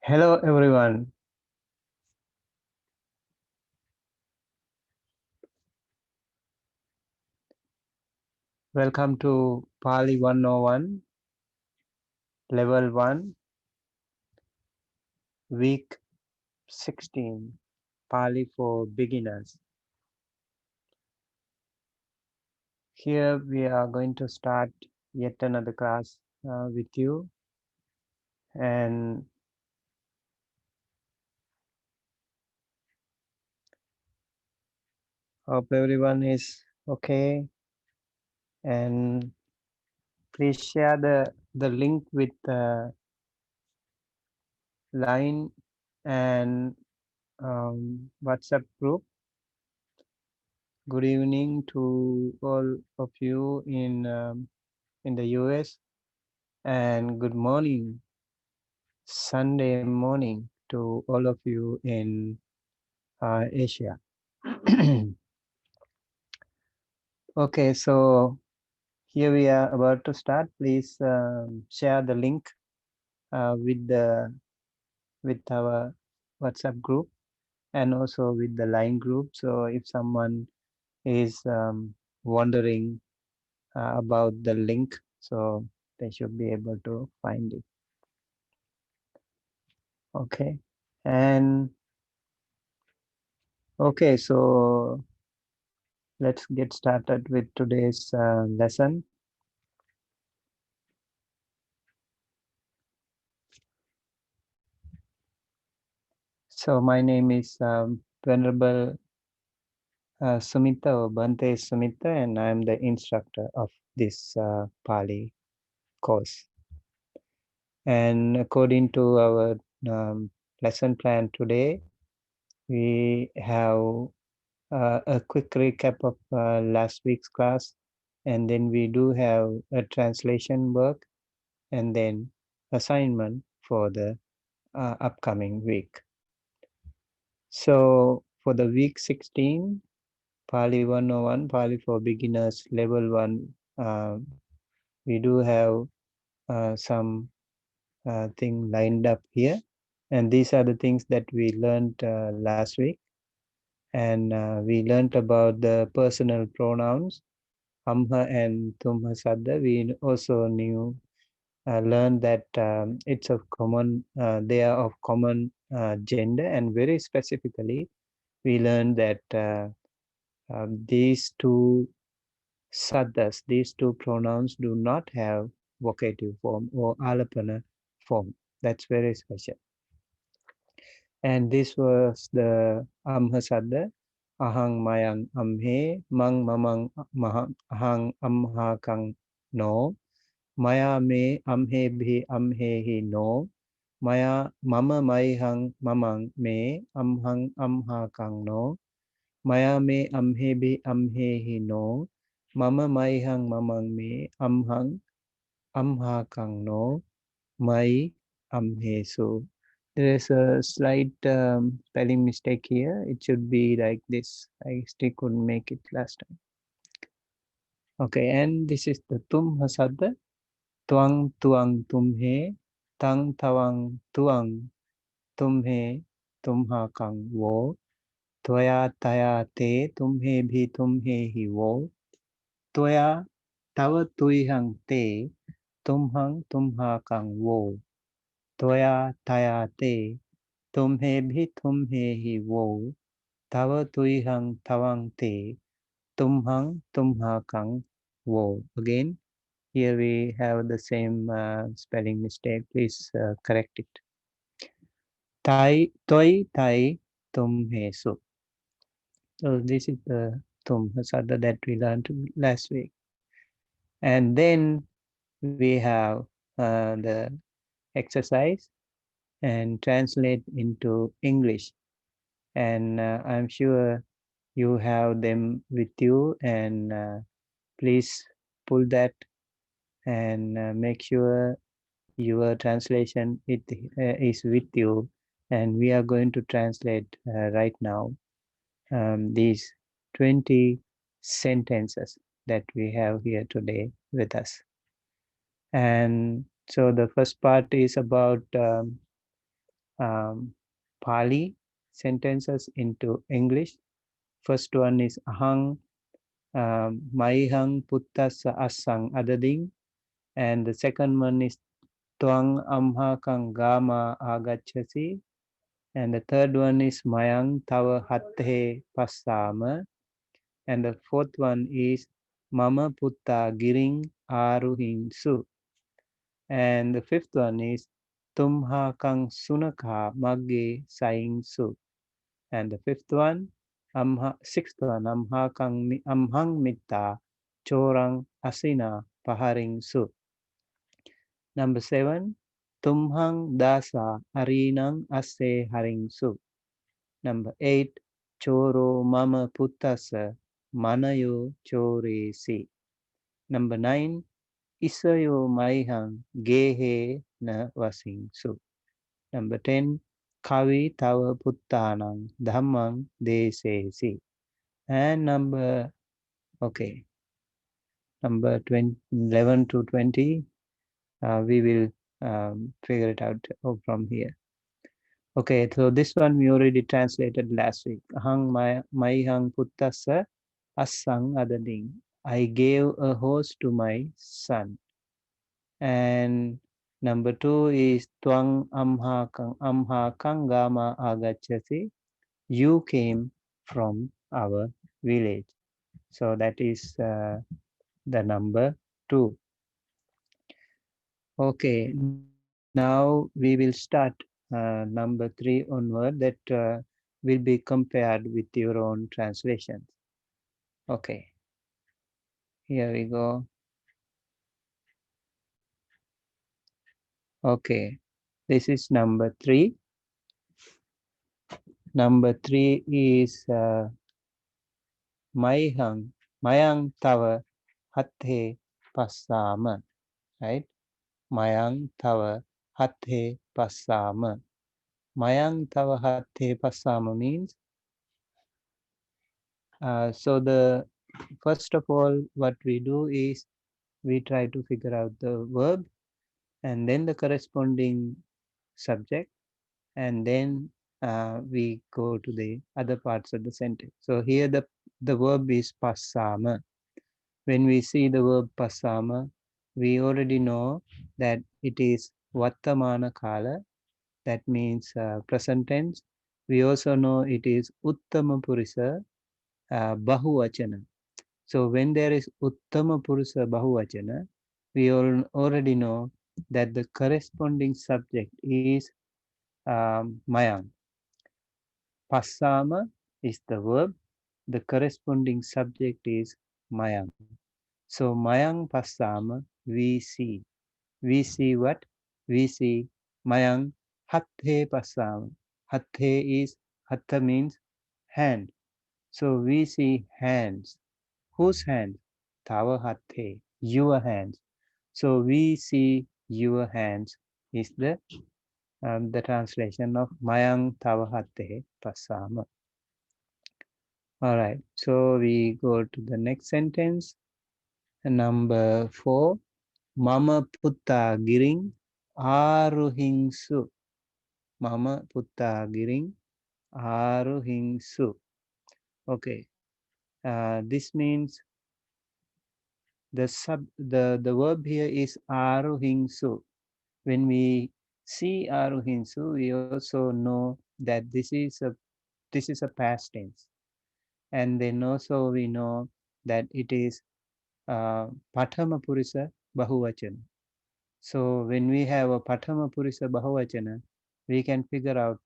Hello everyone. Welcome to Pali 101, Level 1, Week 16, Pali for Beginners. Here we are going to start yet another class with you, and hope everyone is okay. And please share the link with Line and WhatsApp group. Good evening to all of you in the US, and good morning, Sunday morning to all of you in Asia. Okay, so here we are about to start. Please share the link with our WhatsApp group and also with the Line group. So if someone is wondering about the link, so they should be able to find it. Okay, and okay, so let's get started with today's lesson. So my name is Venerable Sumita or Bante Sumita, and I'm the instructor of this Pali course. And according to our lesson plan today, we have a quick recap of last week's class, and then we do have a translation work and then assignment for the upcoming week. So for the week 16, Pali 101, Pali for beginners, level 1, we do have some thing lined up here. And these are the things that we learned last week. And we learned about the personal pronouns, amha and tumha sadda. We also learned that it's of common, they are of common gender, and very specifically, we learned that these two saddas, these two pronouns do not have vocative form or alapana form. That's very special. And this was the amha sadda, ahang mayang amhe, mang mamang ahang amha kang no, maya me amhe bhi amhe hi no, maya mama maihang mamang me amhang amha kang no, maya me amhe bhi amhe hi no, mama maihang mamang me amhang amha kang no, mai amhe so. There is a slight spelling mistake here. It should be like this. I still couldn't make it last time. Okay, and this is the tum hasada. Tuang tuang tumhe, tang tawang tuang tumhe, tumha kang wo, toya taya te, tumhe bhi tumhe hi wo, toya tava tuihang te, tumhang tumha kang wo, toya taya te, tumhe bhi tumhe hi wo, tava tuihang tawang te, tumhang tumha kang wo. Again, here we have the same spelling mistake. Please correct it. Tai, toi, tai, tum, he, so. So this is the tum hasada that we learned last week. And then we have the exercise and translate into English. And I'm sure you have them with you, and please pull that and make sure your translation is with you, and we are going to translate right now these 20 sentences that we have here today with us. And so the first part is about um, Pali sentences into English. First one is ahang maihang puttasa asang adading, and the second one is twang amha kang gama agachasi, and the third one is mayang tava hatte passama, and the fourth one is mama putta giring aruhinsu, and the fifth one is tumha kang sunakha magge saingsu, and the fifth one sixth one amhang mitta chorang asina paharingsu. Number 7, tumhang dasa arinang ase haringsu. Number 8, choro mama puttasa manayo choresi. Number 9, isayo maihang gehe na wasingsu. Number 10, kavi tava puttanang dhammang desesi. And okay, number 11 to 20, we will figure it out from here. Okay, so this one we already translated last week. Ahang maihang puttasa asang adading. I gave a horse to my son. And number 2 is twang amha kangama agachasi. You came from our village. So that is the number 2. Okay, now we will start number 3 onward that will be compared with your own translations. Okay, here we go. Okay, this is number 3. Number 3 is mayang tava hathe passama, right? Mayang tava hathe passama. Mayang tava hathe passama means, so the first of all, what we do is we try to figure out the verb and then the corresponding subject, and then we go to the other parts of the sentence. So here the verb is passama. When we see the verb passama, we already know that it is Vartamana Kala, that means present tense. We also know it is Uttama Purisa Bahuvachana. So when there is Uttama Purusa Bahuvachana, we already know that the corresponding subject is Mayang. Passama is the verb, the corresponding subject is Mayang. So Mayang Passama, we see. We see what? We see Mayang Hathe Passama. Hatha means hand. So we see hands. Whose hands? Tava Hathe, your hands. So we see your hands is the translation of Mayang Tava Hathe Passama. All right, so we go to the next sentence. Number 4, Mama Putta Giring Aruhingsu. Mama Putta Giring Aruhingsu. Okay, this means the verb here is Aruhingsu. When we see Aruhingsu, we also know that this is a past tense, and then also we know that it is Pathama Purisa Bahuvachana. So when we have a Pathama Purisa Bahuvachana, we can figure out,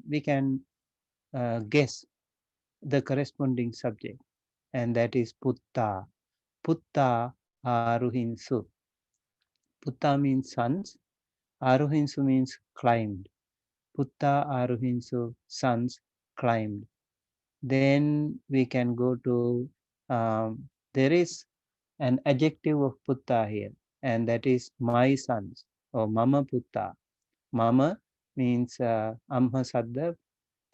we can guess the corresponding subject, and that is Putta. Putta Aruhinsu. Putta means sons, Aruhinsu means climbed. Putta Aruhinsu, sons climbed. Then we can go to, there is an adjective of Putta here, and that is my sons or Mama Putta. Mama means Amma Sadda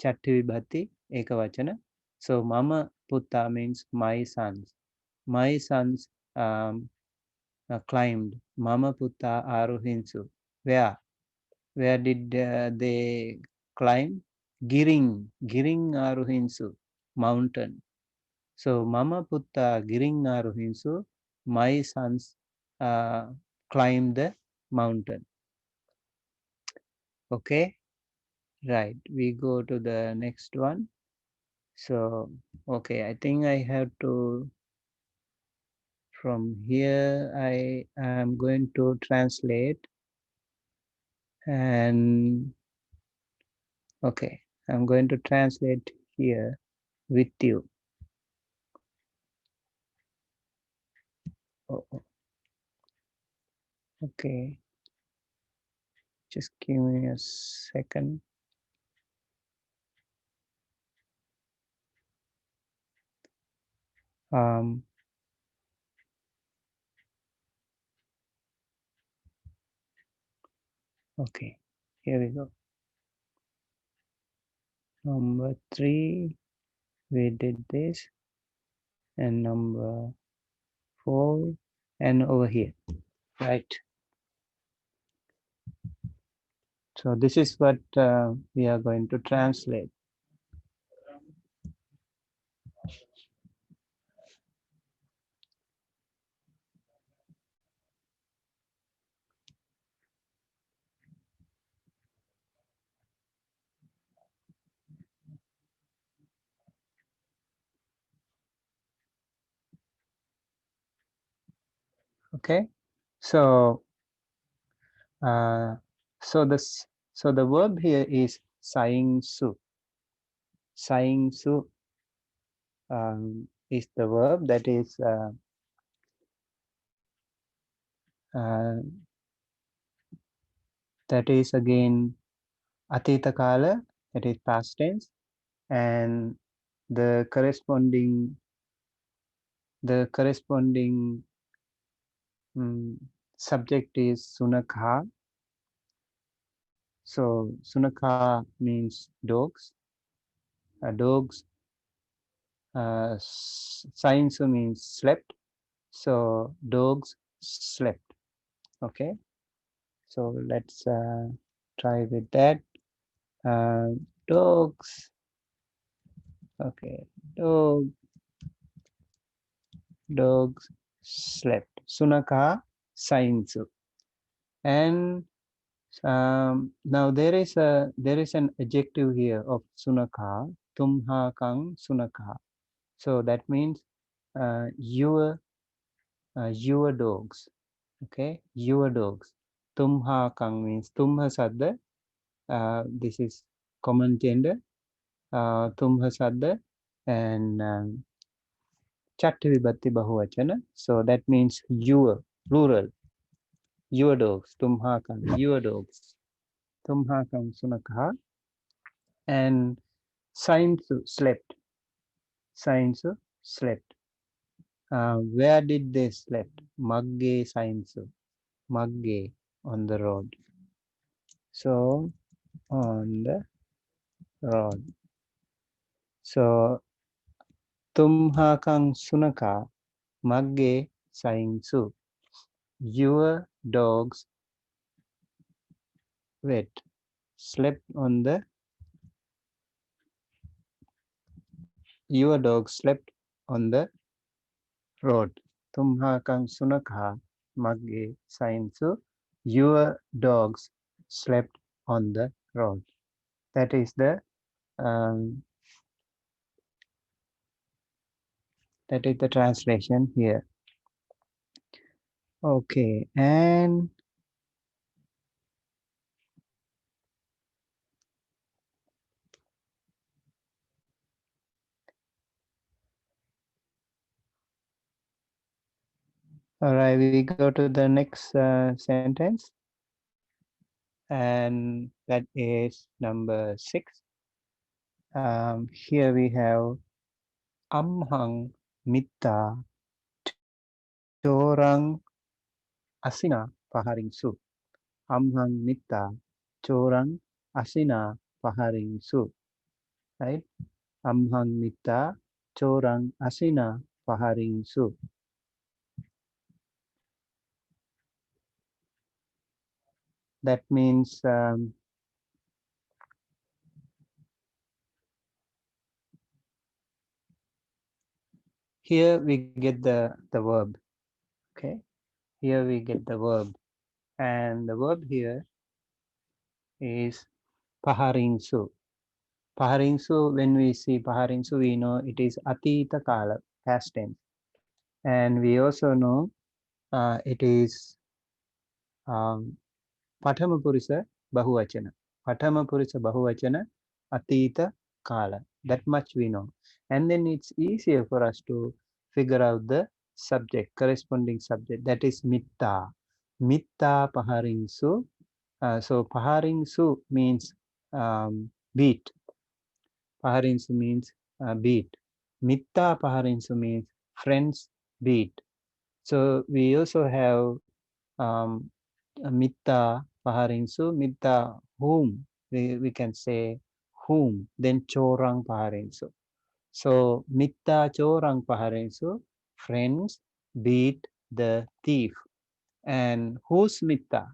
Chatti Vibhati Ekavachana. So Mama Putta means my sons. My sons climbed. Mama Putta Aruhinsu. Where? Where did they climb? Giring Aruhinsu, mountain. So Mama Putta Giring Aruhinsu, my sons climb the mountain. Okay, right. We go to the next one. So, okay, I think I have to, from here, I am going to translate and, okay, I'm going to translate here with you. Oh, okay, just give me a second. Um, okay, here we go. Number 3, we did this, and number 4, and over here, right? So this is what we are going to translate. Okay, so uh, so the verb here is saing su. Saing su is the verb that is uh, again atita kala, that is past tense, and the corresponding subject is sunakha. So sunakha means dogs. Dogs. Sainsu means slept. So dogs slept. Okay. So let's try with that. Dogs. Okay. Dogs slept. Sunaka sainsu. And now there is an adjective here of sunaka. Tumha kang sunaka. So that means your dogs. Okay, your dogs. Tumha kang means tumha sadda. This is common gender. Tumha sadda and chatta vibhatti bahuvachana. So that means your, plural. Your dogs. Tumha kang. Your dogs. Tumha kang sunakha. And Sainsu slept. Sainsu slept. Where did they slept? Magge Sainsu. Magge, on the road. So on the road. So tumha kang sunaka magge sainsu. Your dogs wet slept on the your dog slept on the road. Tumha kang sunaka magge sainsu. Your dogs slept on the road. That is the um, translation here. Okay, and all right, we go to the next sentence, and that is number 6. Here we have amhang mitta chorang asina paharing su. Amhang mitta chorang asina paharing su. Right? Amhang mitta chorang asina paharing su. That means here we get the verb. Okay, here we get the verb, and the verb here is paharinsu. Paharinsu, when we see paharinsu, we know it is atita kala, past tense. And we also know it is um, Pathama Purisa Bahuvachana. Pathama Purisa Bahuvachana Atita Kala. That much we know. And then it's easier for us to figure out the subject, corresponding subject. That is Mitta. Mitta Paharingsu. So Paharingsu means beat. Paharinsu means beat. Mitta Paharinsu means friends beat. So we also have Mitta Paharinsu. Mitta whom, we can say whom, then Chorang Paharinsu. So Mitta Chorang Paharinsu, friends beat the thief. And whose Mitta?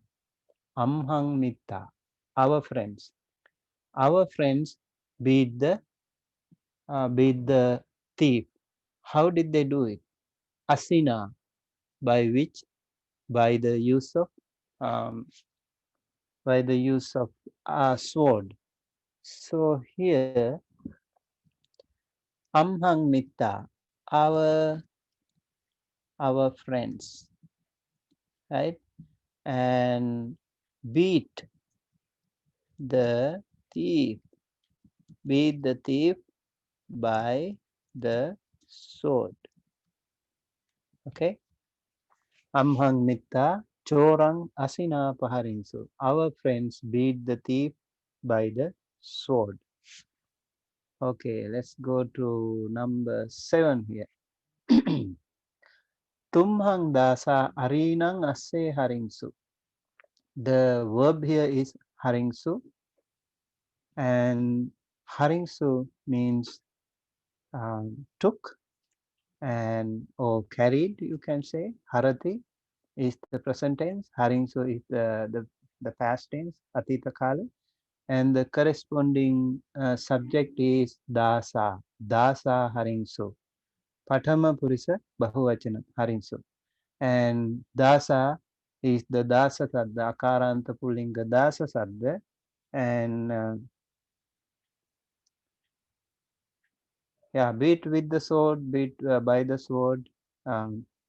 Amhang Mitta, our friends. Our friends beat the thief. How did they do it? Asina, by which? By the use of um, sword. So here, Amhang Mitta, our friends, right? And beat the thief, beat the thief by the sword. Okay? Amhang Mitta, Chorang Asina Paharinsu. Our friends beat the thief by the sword. Okay, let's go to number 7 here. Tumhang dasa arinang asse haringsu. The verb here is haringsu, and haringsu means took and or carried, you can say. Harati is the present tense, haringsu is the past tense, atita kala, and the corresponding subject is dasa. Dasa haringsu. Pathama purisa bahuvachana haringsu. And dasa is the dasa sadda, akaranta pullinga dasa sadda, and yeah, beat with the sword, beat by the sword.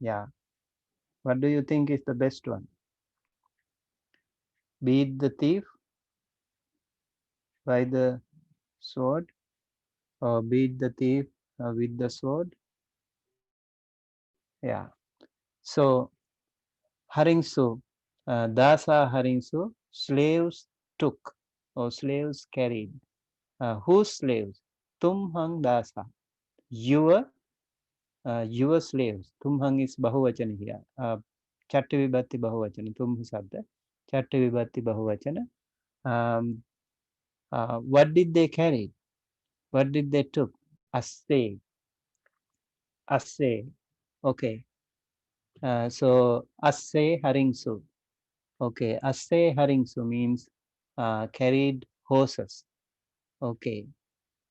Yeah, what do you think is the best one? Beat the thief by the sword, or beat the thief with the sword? Yeah. So haringsu, dasa haringsu, slaves took or slaves carried. Whose slaves? Tumhang dasa, your slaves. Tumhang is bahuvachana here. Chatta vibhatti bahuvachana. Tumha sabda. Chatta vibhatti bahuvachana. Um, what did they carry? What did they took? Asse. Asse. Okay. So asse haringsu. Okay. Asse haringsu means carried horses. Okay.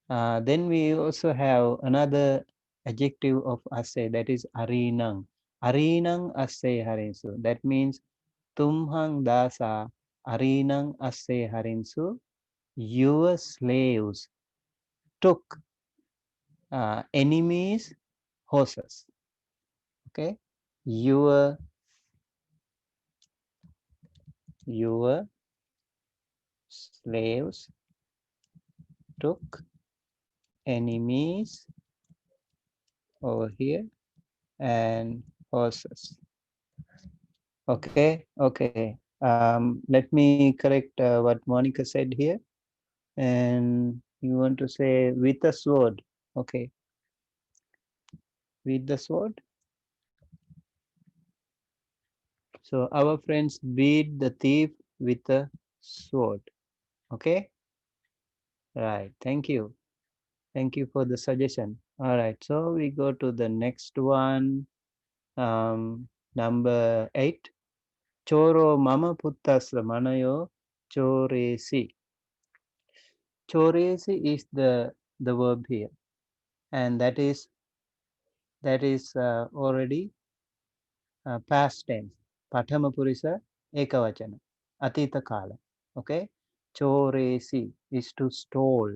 Then we also have another adjective of asse, that is arinang. Arinang asse harinsu. That means tumhang dasa arinang asse harinsu. Your slaves took enemies' horses. Okay, your slaves took enemies over here and horses. Okay, okay. Let me correct what Monica said here. And you want to say with a sword. Okay, with the sword. So our friends beat the thief with a sword. Okay, right. Thank you. Thank you for the suggestion. All right, so we go to the next one. Number 8. Choro mama puttasya manayo choresi. Choresi is the verb here, and that is already past tense. Pathama purisa ekavachana. Atita kala. Okay. Choresi is to stole,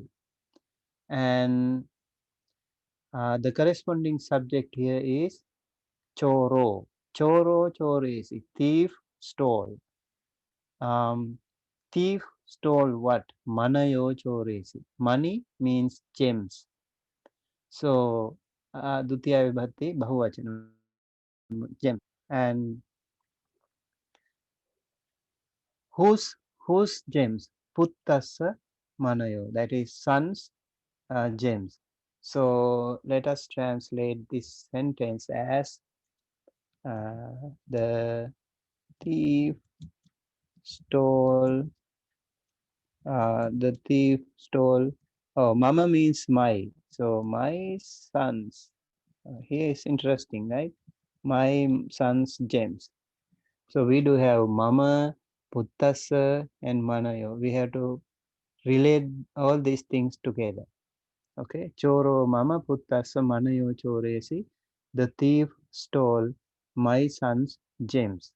and the corresponding subject here is choro. Choro choresi. Thief stole. Um, thief stole what? Manayo choresi. Money means gems. So, Dutiya Vibhatti, Bahuvachanam, gems. And whose gems? Puttasa Manayo. That is son's gems. So, let us translate this sentence as the thief stole the thief stole. Oh, mama means my. So my sons. Here is interesting, right? My son's gems. So we do have mama, puttasa, and manayo. We have to relate all these things together. Okay. Choro mama puttasa manayo choresi. The thief stole my son's gems.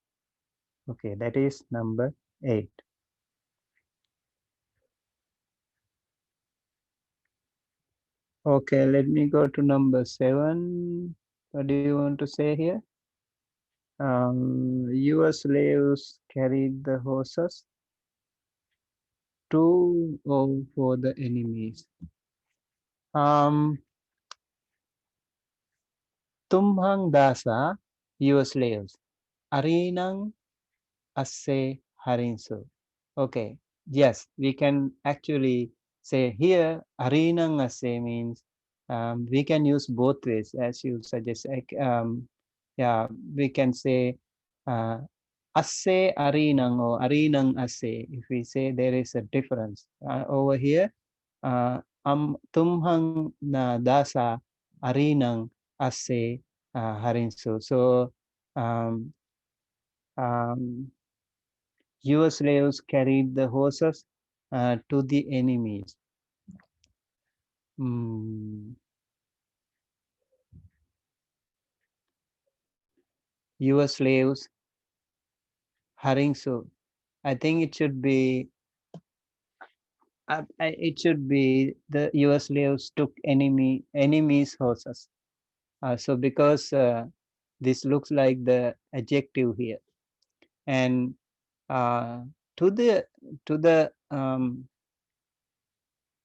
Okay, that is number 8. Okay, let me go to number 7. What do you want to say here? Your slaves carried the horses to or for the enemies. Um, Tumhang dasa, your slaves. Arinang asse harinsu. Okay, yes, we can actually say here arinang asse means we can use both ways as you suggest. Yeah, we can say uh, asse arinang or arinang asse. If we say there is a difference over here, tumhang na dasa arinang asse harinsu. So um, um, your slaves carried the horses to the enemies. Mm, your slaves hurrying so. I think it should be. It should be the your slaves took enemies horses. So because this looks like the adjective here, and uh, to the to the um,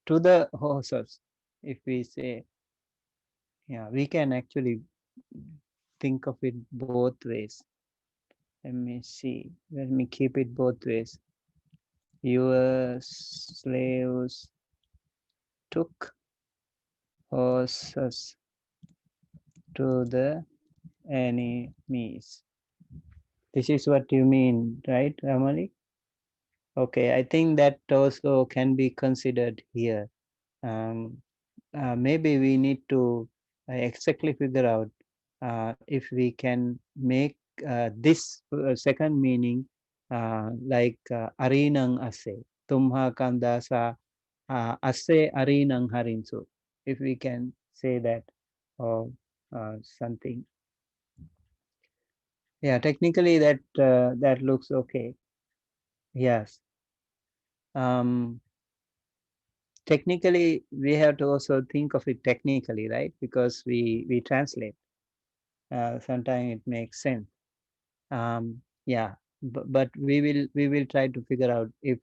to the horses, if we say, yeah, we can actually think of it both ways. Let me see. Let me keep it both ways. Your slaves took horses to the enemies. This is what you mean, right, Ramali? Okay, I think that also can be considered here. Um, Maybe we need to exactly figure out if we can make this second meaning like arinang ase, tumha kandasa ase arinang harinsu. If we can say that or something. Yeah, technically that looks okay. Yes. Um, Technically, we have to also think of it technically, right? Because we translate. Sometimes it makes sense. Yeah, but we will try to figure out if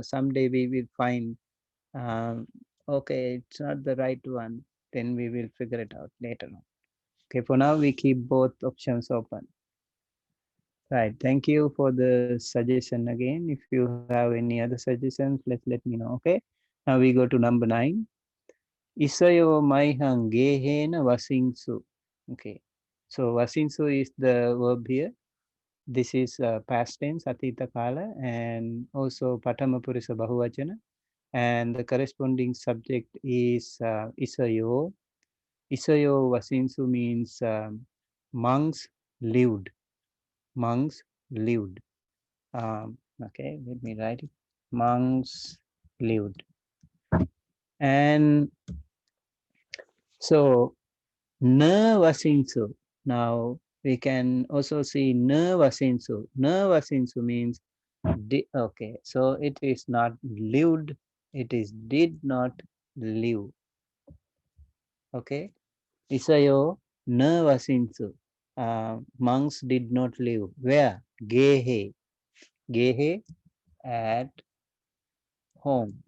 someday we will find okay, it's not the right one, then we will figure it out later on. Okay, for now we keep both options open. Right. Thank you for the suggestion again. If you have any other suggestions, let me know. Okay. Now we go to number 9. Isayo maihang gehena wasingsu. Okay. So wasingsu is the verb here. This is past tense, atita kala, and also patama purisa bahuvachana. And the corresponding subject is isayo. Isayo wasinsu means monks lived. Monks lived. Okay, let me write it. Monks lived. And so nervasinsu. Now we can also see nervasinsu. Nervasinsu means okay, so it is not lived, it is did not live. Okay, Isayo nervasinsu. Monks did not live. Where? Gehe. Gehe at home.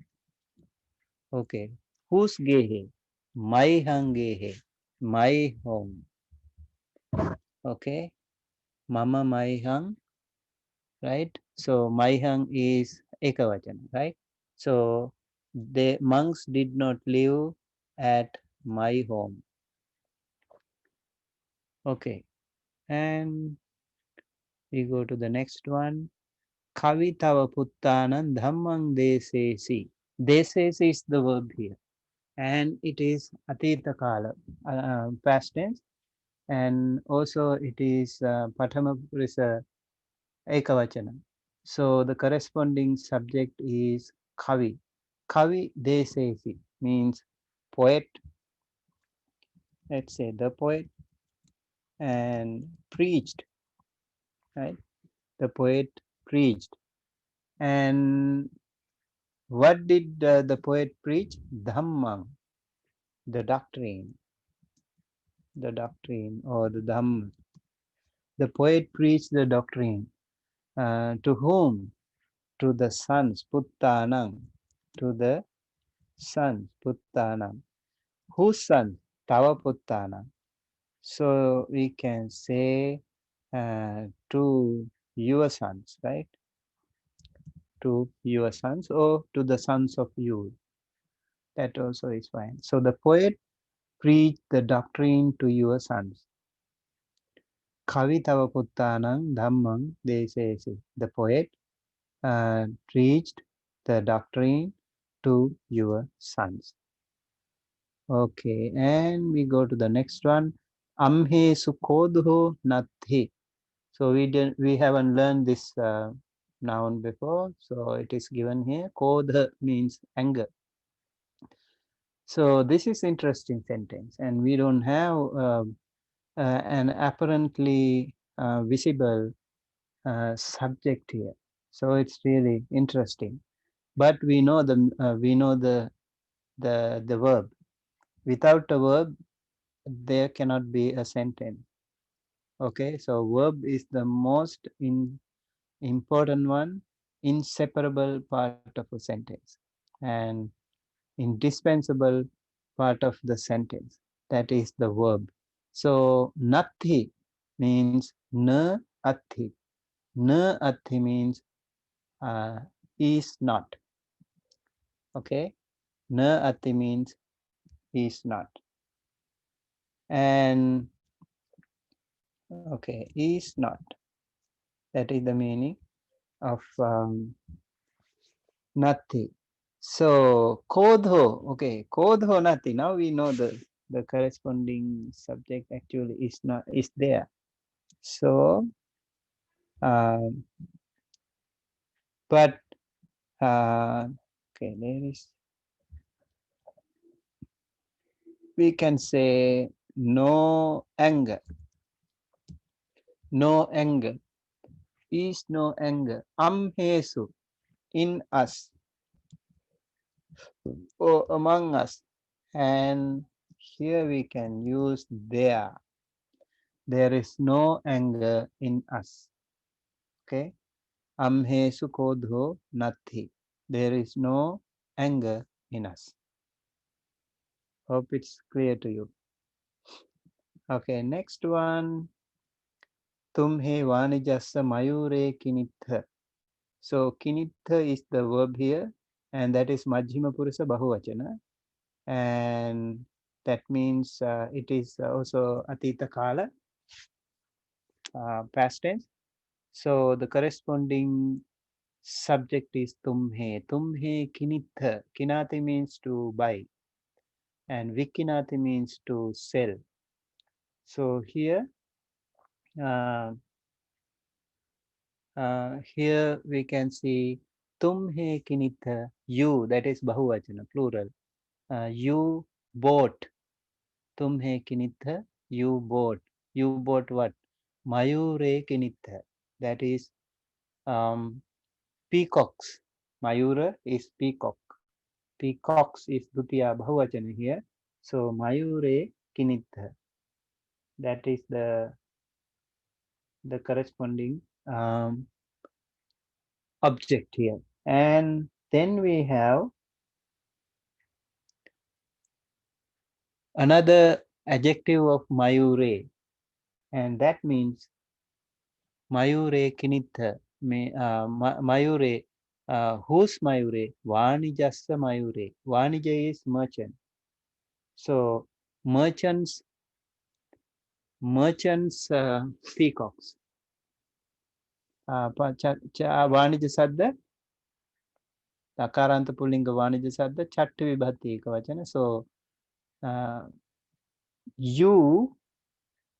Okay. Whose gehe? My hang gehe. My home. Okay. Mama my hang. Right. So my hang is ekavachana. Right. So the monks did not live at my home. Okay. And we go to the next one. Kavitava puttanan dhammang desesi. Desesi is the verb here. And it is atita kala, past tense, and also it is patama purisa ekavachana. So the corresponding subject is kavi. Kavi desesi means poet, let's say the poet, and preached, right? The poet preached. And what did the poet preach? Dhammam, the doctrine or the Dhamm. The poet preached the doctrine. To whom? To the sons, Puttanam. To the sons, Puttanam. Whose son? Tava Puttanam. So we can say to your sons, right? To your sons or to the sons of you. That also is fine. So the poet preached the doctrine to your sons. Kavitava Puttanam Dhammam Desesi. The poet preached the doctrine to your sons. Okay, and we go to the next one. Amhe sukodho nathi. So we haven't learned this noun before. So it is given here. Kodha means anger. So this is interesting sentence, and we don't have an apparently visible subject here. So it's really interesting. But we know the verb. Without a verb, there cannot be a sentence. Okay, so verb is the most important one, inseparable part of a sentence, and indispensable part of the sentence. That is the verb. So nathi means na athi. Na athi means uh, is not. Okay, na athi means is not. And okay, is not. That is the meaning of nathi. So kodho, okay, kodho nathi. Now we know the corresponding subject actually is not is there. So um, but okay, there is, we can say no anger. No anger. Is no anger. Amhesu, in us or among us. And here we can use there. There is no anger in us. Okay. Amhesu kodho nathi. There is no anger in us. Hope it's clear to you. Okay, next one. Tumhe vanijassa mayure kinitha. So kinitha is the verb here, and that is Majjhima Purusa Bahuvachana. And that means it is also Atita Kala, past tense. So the corresponding subject is tumhe. Tumhe kinitha. Kinati means to buy, and vikinati means to sell. So here, uh, Here we can see tumhe kinitha, you, that is bahuvachana, plural. You bought, tumhe kinitha, you bought. You bought what? Mayure kinitha, that is peacocks. Mayura is peacock. Peacocks is dutiya bahuvachana here. So mayure kinitha, that is the corresponding object here. And then we have another adjective of mayure, and that means mayure kinitha. Mayure, whose mayure? Vanijassa mayure. Vanija is merchant. So merchants peacocks. वाणिज्य शब्द अकारांत pulling वाणिज्य शब्द छठ विभक्ति एक वचन. So you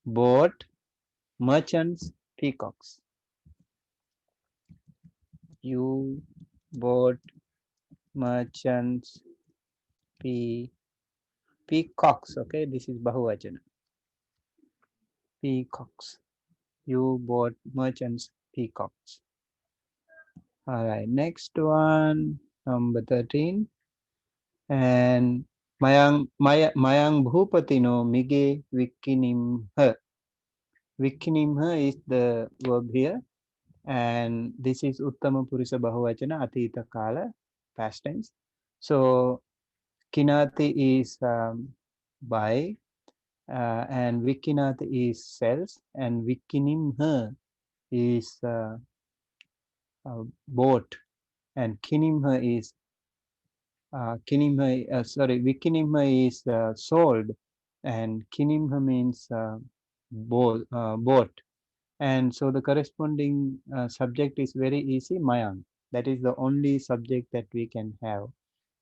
bought merchants peacocks. You bought merchants peacocks. Okay, this is bahuvachana. Peacocks. You bought merchants peacocks. All right, next one, number 13. And Mayang Bhupatino Mige Vikinimha. Vikinimha is the verb here. And this is Uttama Purisa Bahuvachana, Atita Kala, past tense. So Kinati is by, and Vikinati is sells, and Vikinimha is bought, and Kinimha is Vikinimha is sold, and Kinimha means bought. And so the corresponding subject is very easy, Mayang. That is the only subject that we can have.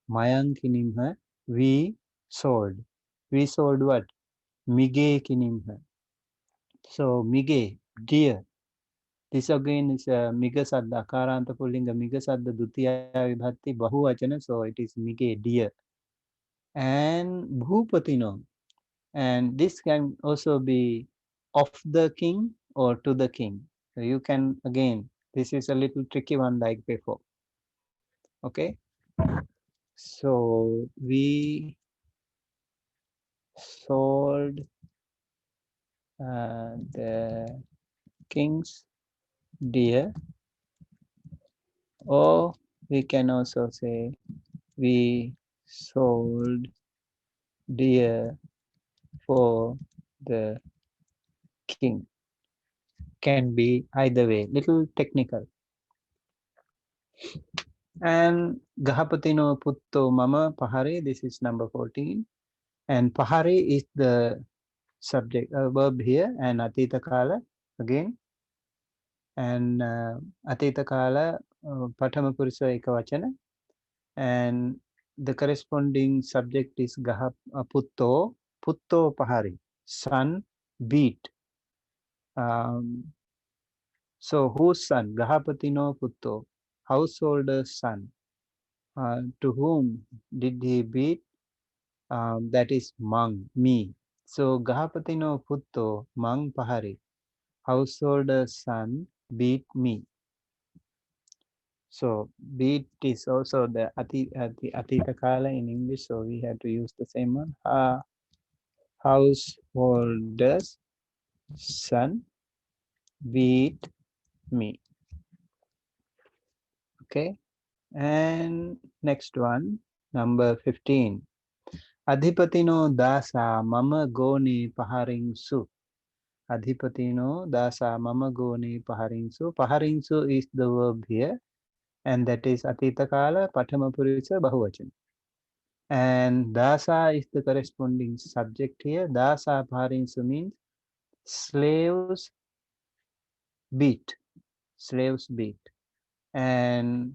Mayang kinimha, we sold. We sold what? Mige kinimha. So mige, dear. This again is miga sadda, akaranta pullinga miga sadda dutiya vibhatti bahuvachana, so it is mige, dear. And bhupatino, and this can also be of the king or to the king. So you can, again, this is a little tricky one like before. Okay, so we sold the king's deer, or we can also say we sold deer for the king. Can be either way, little technical. And Gahapatino Putto Mama Pahari, this is number 14. And Pahari is the subject verb here, and Atita Kala again. And Atita Kala Pathama Purisa Ekavachana. And the corresponding subject is Putto, Putto Pahari, son, beat. So whose son? Gahapatino Putto, householder's son. To whom did he beat? That is Mang, me. So Gahapatino Putto, Mang Pahari, householder's son, beat me. So beat is also the Atita Kala in English, so we have to use the same one. Householder's son beat me. Okay, and next one, number 15. Adhipatino dasa mama goni paharingsu. Adhipatino dasa mama goni paharingsu. Paharingsu is the verb here, and that is Atita Kala, Pathama Purisa, Bahuvachan. And dasa is the corresponding subject here. Dasa paharingsu means slaves beat. Slaves beat. And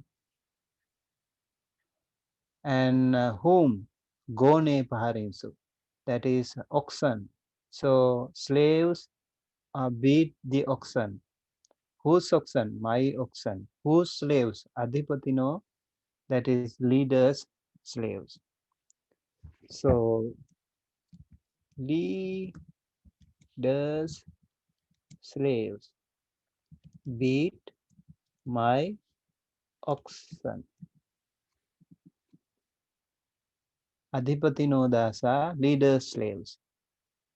whom? Gone paharingsu. That is oxen. So slaves beat the oxen. Whose oxen? My oxen. Whose slaves? Adhipatino, that is leaders' slaves. So leaders' slaves beat my oxen. Adhipatino dasa, leaders' slaves.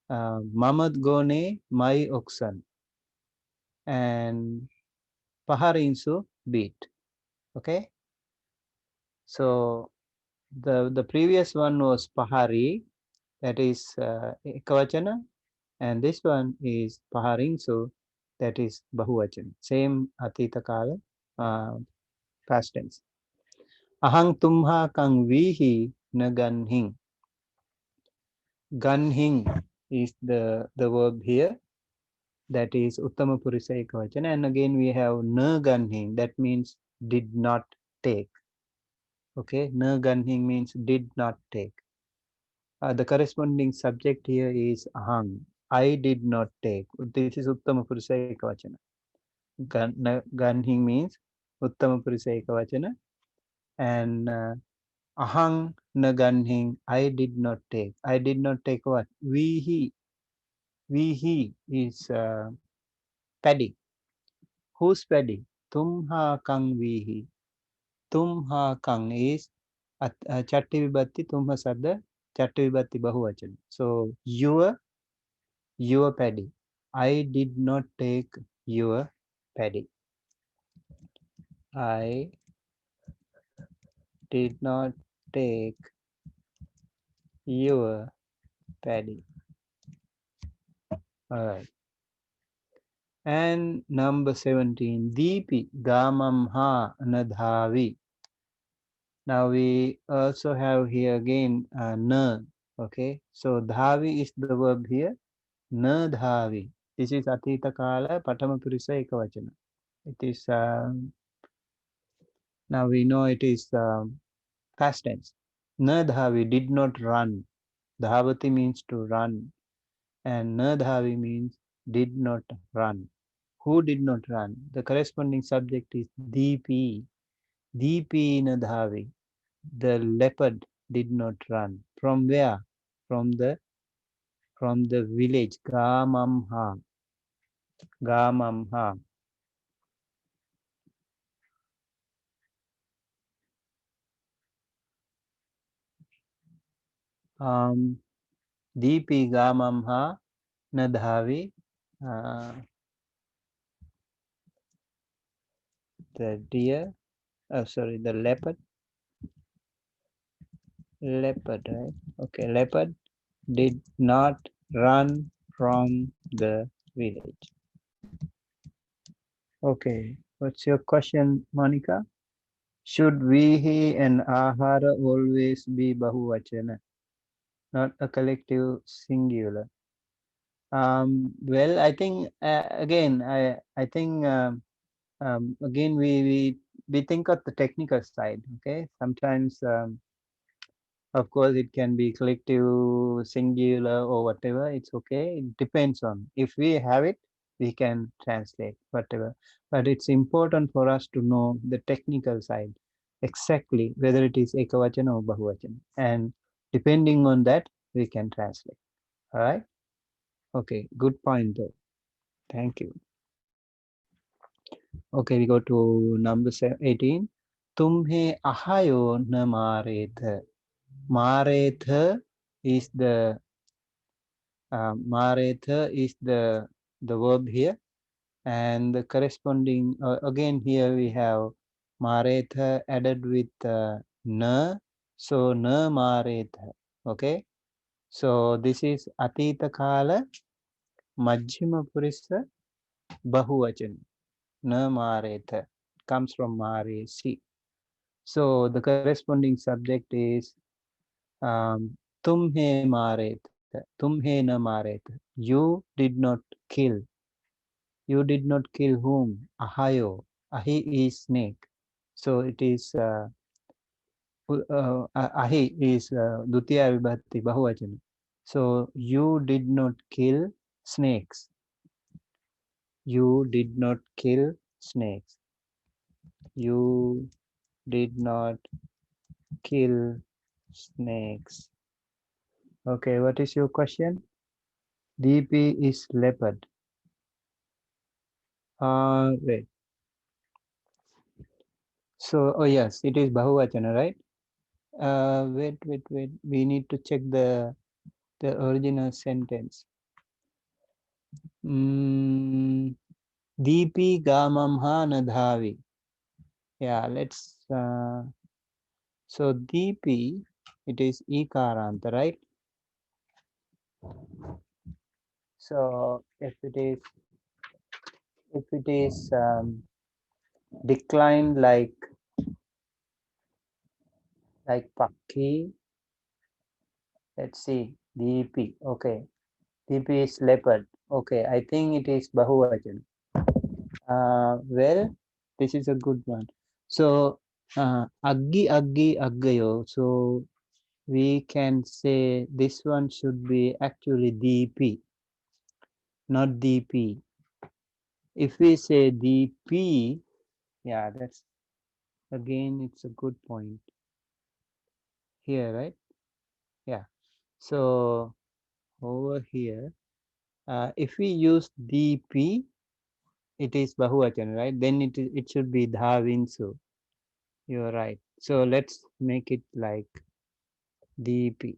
Mamad gone, my oxen. And Paharinsu beat. Okay. So the previous one was Pahari, that is Ekavachana, and this one is Paharinsu, that is Bahuvachana. Same Atita Kala, past tense. Ahang tumha kang vihi na ganhing. Ganhing is the verb here. That is Uttama Purisa Ekavachana. And again we have na ganhing. That means did not take. Okay, na ganhing means did not take. The corresponding subject here is ahang. I did not take. This is Uttama Purisa Ekavachana. Ganhing means Uttama Purisa Ekavachana. And ahang na ganhing, I did not take. I did not take what? Vihi. Vihi is paddy. Who's paddy? Tumha kang vihi. Tumha kang is Chatti Vibhatti, Tumha Sadda, Chatti Vibhatti Bahuvachana. So your paddy. I did not take your paddy. I did not take your paddy. All right. And number 17, Deepi Gamamha Nadhavi. Now we also have here again na. Okay. So dhavi is the verb here. Na dhavi. This is Atita Kala Patama Purisa Ekavachana. It is now we know it is past tense. Na dhavi, did not run. Dhavati means to run, and na dhavi means did not run. Who did not run? The corresponding subject is Deepi. Deepi na dhavi. The leopard did not run. From where? From the village. Gamamha. Gamamha. Deepi Gamamha Nadhavi. The deer, sorry, the leopard, right? Okay, leopard did not run from the village. Okay, what's your question, Monica? Should Vihi and Ahara always be Bahuvachana, not a collective singular? Well, I think again, I think again we think of the technical side. Okay, sometimes of course it can be collective, singular, or whatever. It's okay. It depends on if we have it, we can translate whatever. But it's important for us to know the technical side exactly whether it is ekavachana or bahuvachana, and depending on that we can translate. All right. Okay. Good point though. Thank you. Okay, we go to number 18. Tumhe ahayo na maretha. Maretha is the verb here, and the corresponding again here we have maretha added with na, so na maretha. Okay, so this is atita kala majjhima purisa bahuvachan. Na maretha comes from maresi. So the corresponding subject is tumhe maretha. Tumhe na maretha. You did not kill. You did not kill whom? Ahayo. Ahi is snake. So it is ahi is dutiya vibhatti bahuvachana. So you did not kill snakes. You did not kill snakes. You did not kill snakes. Okay, what is your question? DP is leopard. Wait. So, oh yes, it is Bahuvachana, right? Wait. We need to check the original sentence. DP gamamha nadhavi. Yeah, let's. So DP, it is ikaranta, right? So if it is declined like Pakki, let's see, DP. Okay, DP is leopard. Okay, I think it is Bahuvachan. Well, this is a good one. So Aggi Aggayo. So we can say this one should be actually DP, not DP. If we say DP, yeah, that's again, it's a good point here, right? Yeah. So over here, if we use DP, it is Bahuvachan, right? Then it should be Dhavinsu. You're right. So let's make it like DP.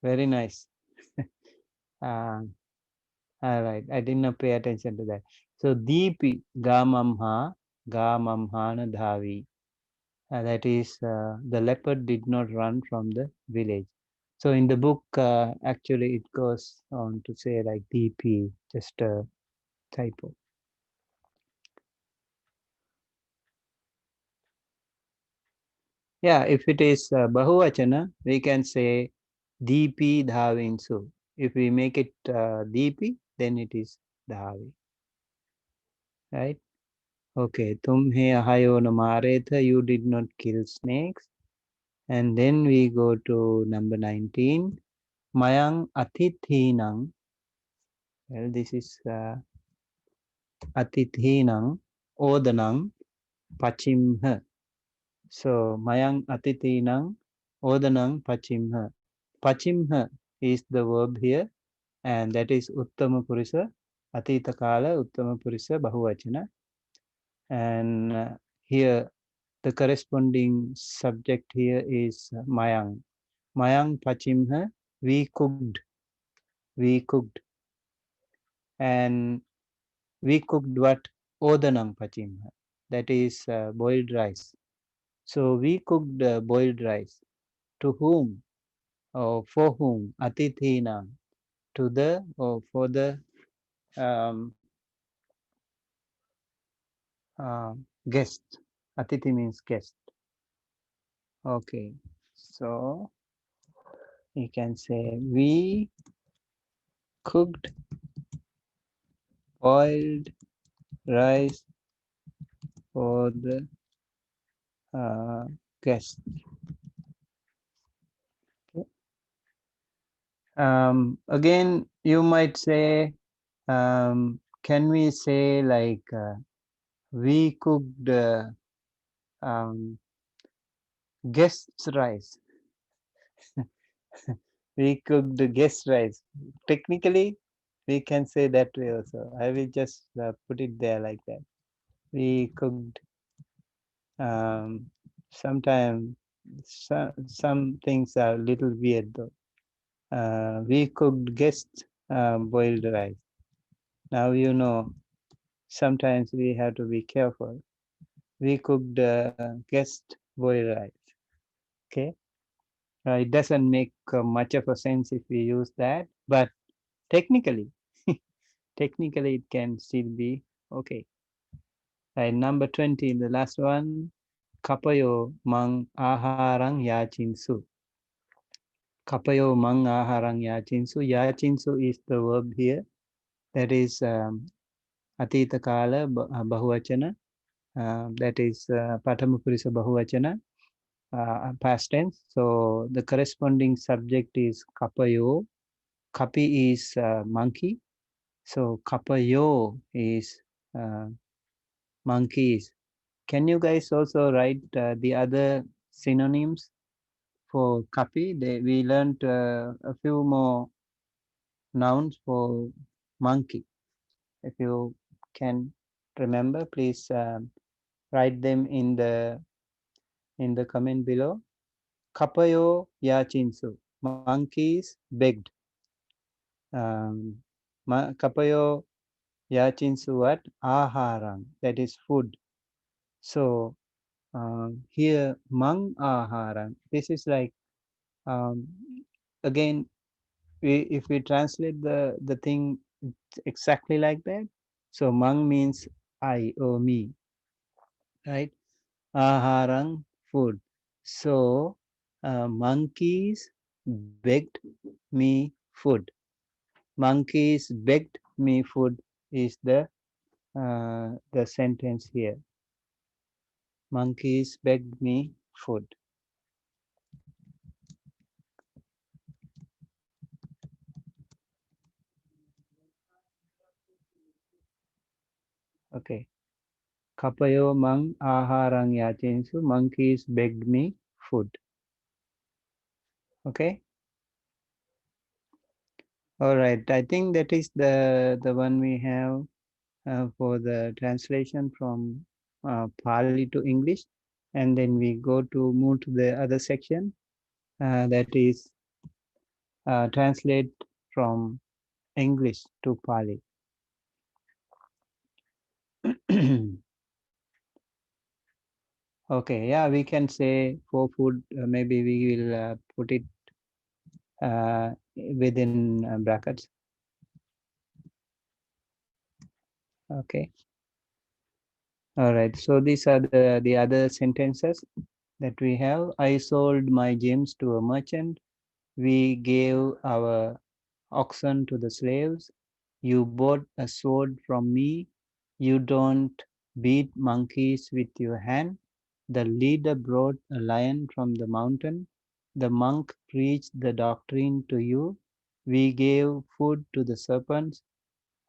Very nice. uh, all right. I did not pay attention to that. So DP, Gamamhana Dhavi. That is, the leopard did not run from the village. So in the book, actually, it goes on to say like DP, just a typo. Yeah, if it is Bahuvachana, we can say DP Dhavinsu. If we make it DP, then it is Dhavi. Right? Okay. Tumhe ahayo no maretha, you did not kill snakes. And then we go to number 19. Mayang atithinang. Well, this is atithinang odanang pachimha. So mayang atithinang odanang pachimha. Pachimha is the verb here, and that is Uttama Purisa, Atita Kala, Uttama Purisa, Bahuvachana. And here the corresponding subject here is Mayang. Mayang Pachimha, we cooked. We cooked. And we cooked what? Odanang Pachimha. That is boiled rice. So we cooked boiled rice. To whom? Or for whom? Atithina. To the or for the um, guest. Atiti means guest. Okay. So you can say we cooked boiled rice for the guest. Okay. Again, you might say, can we say like we cooked um, guest's rice? We cooked the guest rice. Technically, we can say that way also. I will just put it there like that. We cooked. Sometimes some things are a little weird though. We cooked guest boiled rice. Now you know. Sometimes we have to be careful. We cooked guest boiled rice. Okay. It doesn't make much of a sense if we use that, but technically, technically it can still be okay. Right, number 20, the last one, kapayo mang aharang yachinsu. Kapayo mang aharang yachinsu. Yachinsu is the verb here. That is atita kala bahuvachana. That is patamapurisa bahuvachana, past tense. So the corresponding subject is kapayo. Kapi is monkey. So kapayo is uh, monkeys. Can you guys also write the other synonyms for kapi? We learned a few more nouns for monkey. If you can remember, please write them in the comment below. Kapayo yachinsu. Monkeys begged. Kapayo yachinsu what? Aharang. That is food. So here, mang aharang. This is like um, again, if we translate the thing exactly like that, so mang means I or me, right? Aharang, food. So monkeys begged me food. Monkeys begged me food is the sentence here. Monkeys begged me food. Okay. Kapayo mang aharang yachinsu. Monkeys begged me food. Okay. All right. I think that is the one we have for the translation from Pali to English, and then we go to move to the other section that is translate from English to Pali. Okay, yeah, we can say for food, maybe we will put it within brackets. Okay, all right. So these are the other sentences that we have. I sold my gems to a merchant. We gave our oxen to the slaves. You bought a sword from me. You don't beat monkeys with your hand. The leader brought a lion from the mountain. The monk preached the doctrine to you. We gave food to the serpents.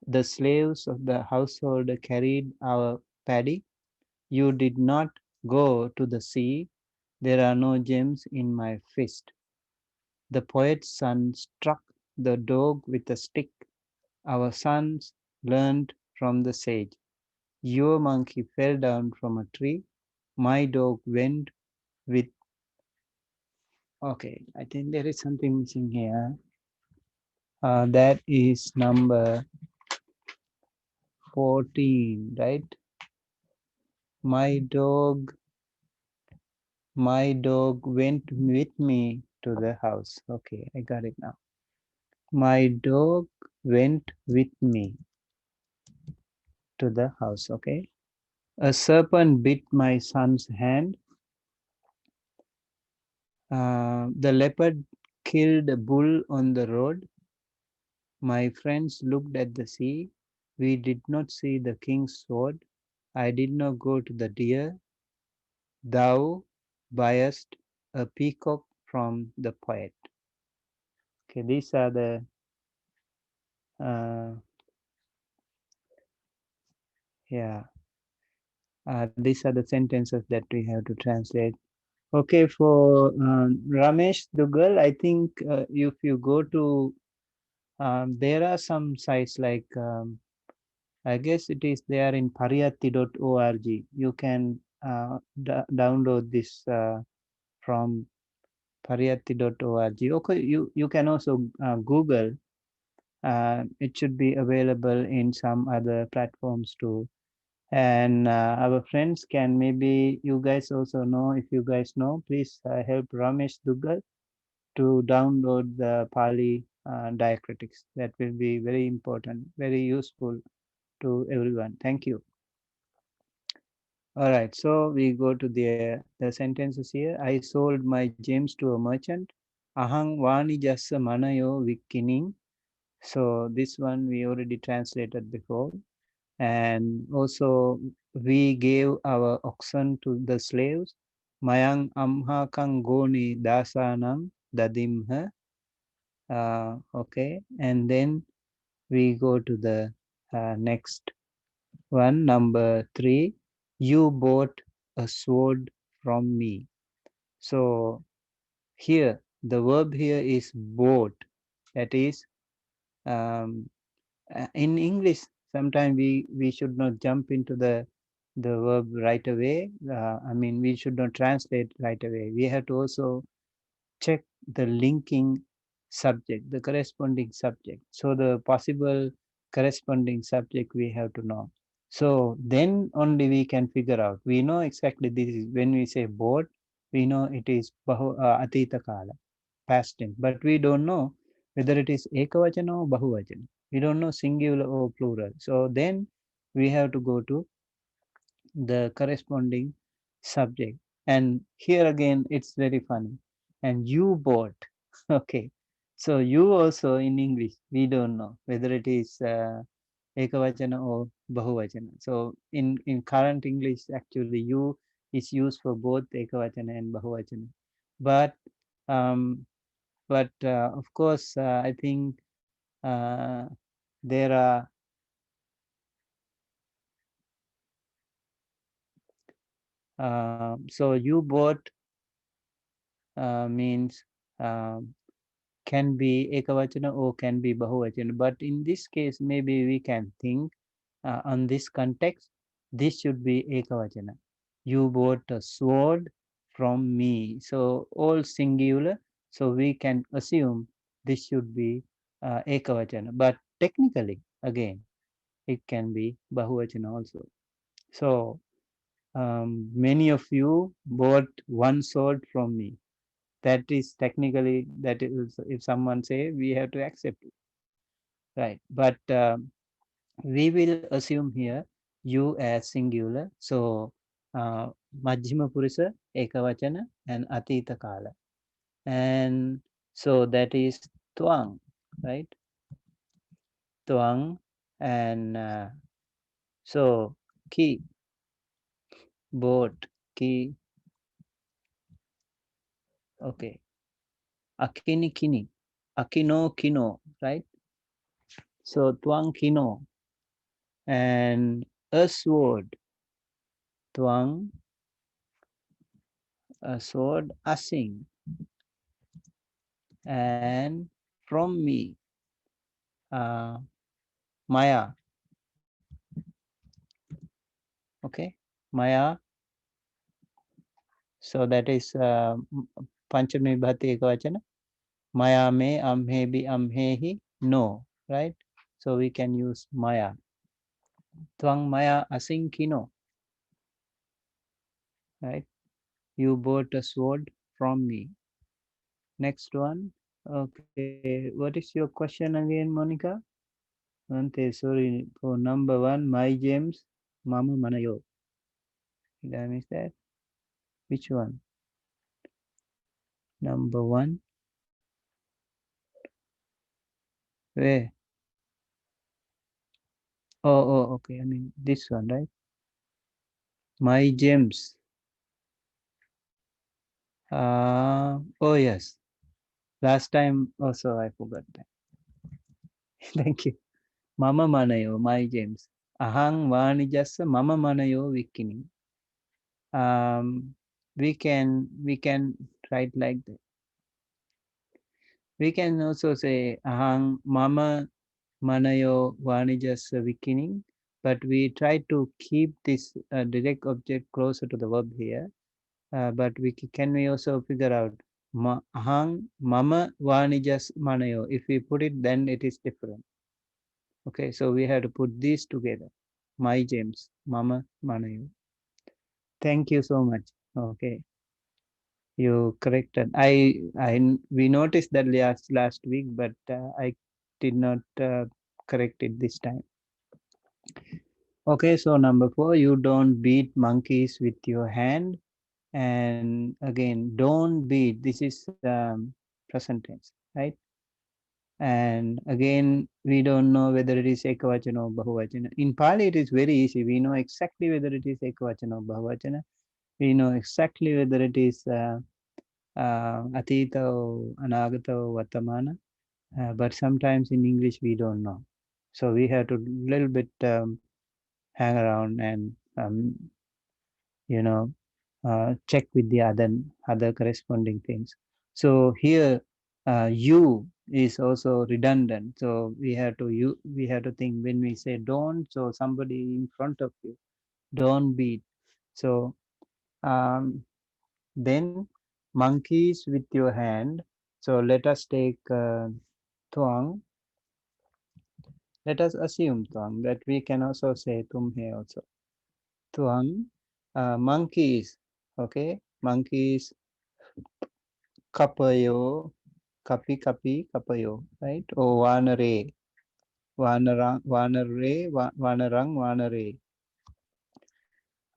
The slaves of the household carried our paddy. You did not go to the sea. There are no gems in my fist. The poet's son struck the dog with a stick. Our sons learned from the sage. Your monkey fell down from a tree. My dog went with. Okay, I think there is something missing here. That is number 14, right? My dog, my dog went with me to the house. Okay, I got it now. My dog went with me to the house. Okay. A serpent bit my son's hand. The leopard killed a bull on the road. My friends looked at the sea. We did not see the king's sword. I did not go to the deer. Thou buyest a peacock from the poet. Okay, these are uh, yeah, these are the sentences that we have to translate. Okay, for Ramesh Dugal, I think if you go to there are some sites like I guess it is there in pariyatti.org. You can download this from pariyatti.org. Okay, you can also Google. It should be available in some other platforms too. And our friends can maybe you guys also know, if you guys know, please help Ramesh Dugal to download the Pali diacritics. That will be very important, very useful to everyone. Thank you. All right, so we go to the sentences here. I sold my gems to a merchant. Ahang vani jassa manayo vikkining. So this one we already translated before. And also we gave our oxen to the slaves. Mayang amha kang goni dasanang dadimha. Okay, and then we go to the next one. Number three, you bought a sword from me. So here, the verb here is bought. That is, um, in English, sometimes we should not jump into the verb right away. I mean, we should not translate right away. We have to also check the linking subject, the corresponding subject. So the possible corresponding subject we have to know. So then only we can figure out. We know exactly this is when we say board, we know it is atita kala, past tense, but we don't know whether it is ekavachana or bahuvachana. We don't know singular or plural. So then we have to go to the corresponding subject. And here again, it's very funny. And you bought. Okay. So you also in English, we don't know whether it is ekavachana or bahuvachana. So in current English, actually, you is used for both ekavachana and bahuvachana. But um, of course, I think uh, there are so you bought means um, can be ekavachana or can be bahuvachana. But in this case, maybe we can think on this context, this should be ekavachana. You bought a sword from me. So all singular. So we can assume this should be ekavachana. But technically, again, it can be bahuvachana also. So many of you bought one sword from me. That is technically that is if someone say we have to accept it, right? But we will assume here you as singular. So uh, Majjhima Purusha, Ekavachana, and Atita Kala. And so that is Twang, right? Twang. And so Ki, boat, Ki, okay. Akini Kini, Akino Kino, right? So Twang Kino. And a sword, Twang, a sword, Asing. And from me, uh, Maya, okay, Maya. So that is Panchami Bhati Ekavachana. Maya me amhebi amhehi no, right? So we can use Maya. Twang Maya asinkino, right? You bought a sword from me. Next one. Okay, what is your question again, Monica? Ante, sorry for number one, my James, Mama Manayo. Did I miss that? Which one? Number one. Where? Okay. I mean this one, right? My James. Oh yes. Last time also I forgot that. Thank you. Mama Manayo, my James. Ahang Vanijasa Mama Manayo Vikini. We can write like that. We can also say Ahang Mama Manayo Vanijasa Vikini, but we try to keep this direct object closer to the verb here. But can we also figure out hang mama vanijas manayo? If we put it, then it is different. Okay, so we have to put these together. My James, mama manayo. Thank you so much. Okay, you corrected. We noticed that last week, but I did not correct it this time. Okay, so number 4, you don't beat monkeys with your hand. And again, don't beat. This is present tense, right? And again, we don't know whether it is ekavachana or bahuvachana. In Pali, it is very easy. We know exactly whether it is ekavachana or bahuvachana. We know exactly whether it is atita or anagata or vartamana. But sometimes in English, we don't know. So we have to little bit hang around and you know check with the other corresponding things. So here you is also redundant. So we have to think when we say don't, so somebody in front of you, don't beat. So um, then monkeys with your hand. So let us take tuang. Let us assume tuang that we can also say tumhe also. Tuang, monkeys, okay? Monkeys, kapayo, kapayo, right? Or wanare, wanarang.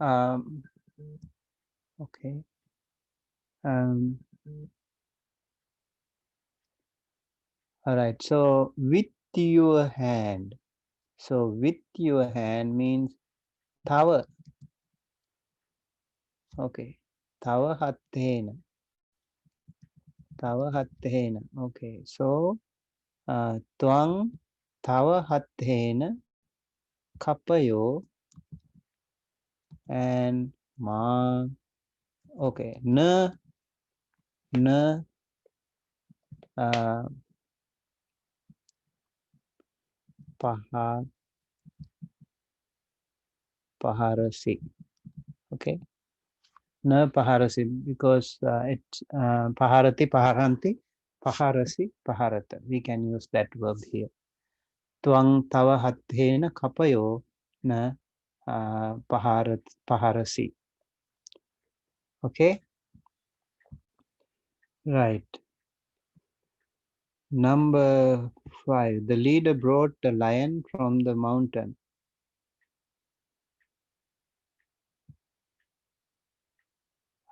Um, okay. Um, all right. So with your hand. So with your hand means tower. Okay. Tower hattena. Tower hattena. Okay. So tuang tower hattena kapayo and ma. Okay. Na uh, paha paharasi. Okay. Na paharasi because it's paharati, paharata. We can use that verb here. Tuang tava hathena kapayo na paharasi. Okay. Right. Number 5. The leader brought the lion from the mountain.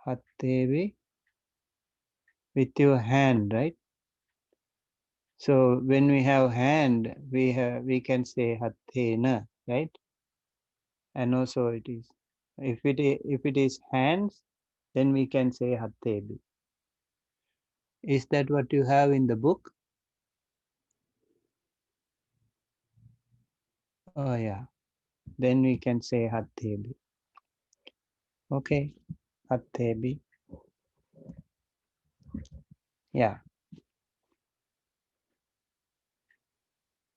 Hattevi with your hand, right? So when we have hand, we can say hathena, right? And also it is if it is hands, then we can say hattebi. Is that what you have in the book? Oh yeah. Then we can say hattebi. Okay, hattebi. Yeah.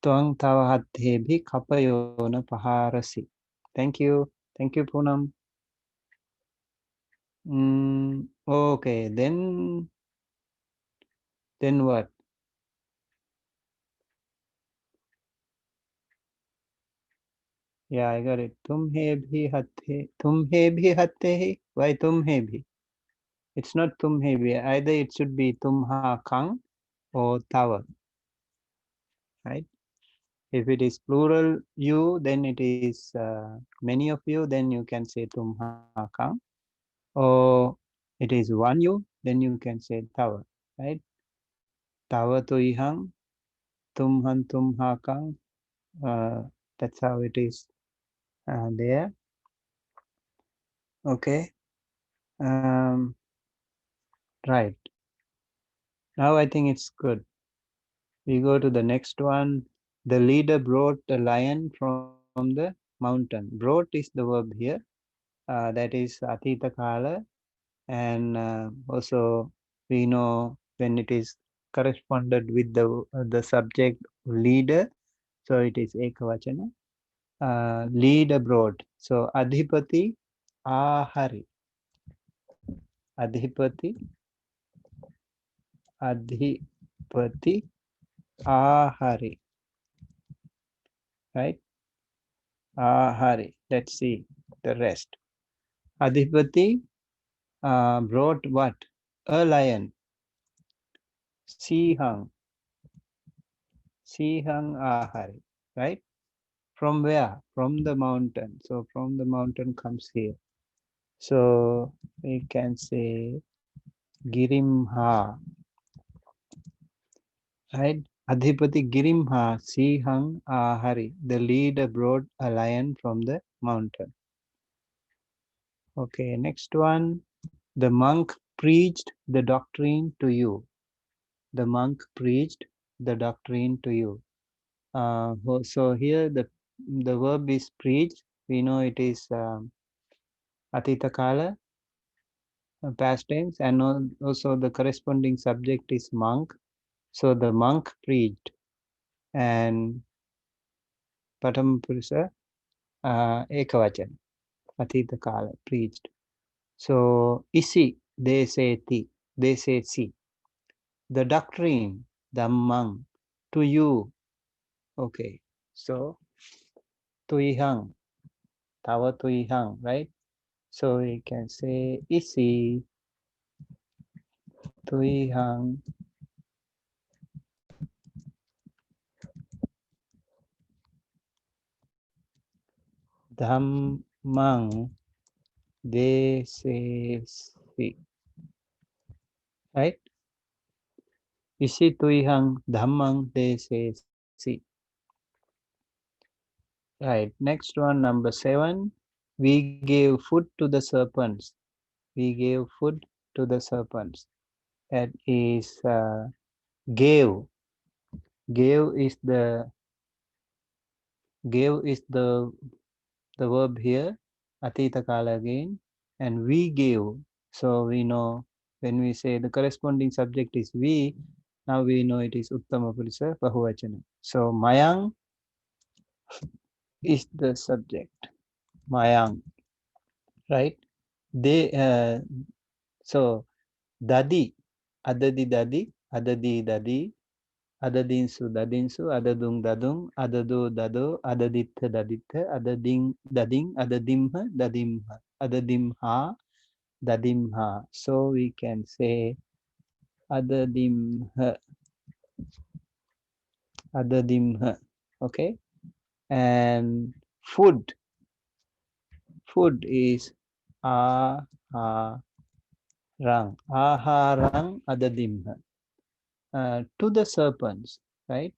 Tuang tava hattebi kapayona paharasi. Thank you. Thank you, Poonam. Okay, then what? Yeah, I got it. Tumhe bhi hatte hi. Why tumhe bhi? It's not tumhe bhi. Either it should be tumha kang or tava, right? If it is plural you, then it is many of you, then you can say tumha kang. Or it is one you, then you can say tava, right? Tava tuihang, tumhan tumha kang. That's how it is there. Okay. Um, right. Now I think it's good. We go to the next one. The leader brought the lion from the mountain. Brought is the verb here. That is Atita Kala. And also we know when it is corresponded with the subject leader. So it is Ekavachana. Lead abroad. So Adhipati Ahari. Adhipati. Adhipati Ahari. Right? Ahari. Let's see the rest. Adhipati brought what? A lion. Sihang. Sihang Ahari. Right? From where? From the mountain. So from the mountain comes here. So we can say Girimha. Right? Adhipati Girimha Sihang Ahari. The leader brought a lion from the mountain. Okay, next one. The monk preached the doctrine to you. The monk preached the doctrine to you. So here the verb is preach. we know it is Atita Kala, past tense, and also the corresponding subject is monk. So the monk preached, and Patam Purusha Ekavachan, Atita Kala, preached. So isi, they say ti, they say si. The doctrine, Dhammang, to you. Okay. So tuihang, tawa tuihang, right? So we can say isi tuihang dhammang desesi, right? Isi tuihang dhammang desesi. Right. Next one, number 7. We gave food to the serpents. We gave food to the serpents. That is gave. Gave is the verb here, Atita Kala again, and we gave. So we know when we say the corresponding subject is we, now we know it is Uttama Purusha Bahuvachana. So Mayang is the subject. Mayang, right? They so Dadi, Adadi, Adadinsu, Adadu, Adadimha, Dadimha. So we can say Adadimha, okay? And food is Aharang, Adadimha. To the serpents, right?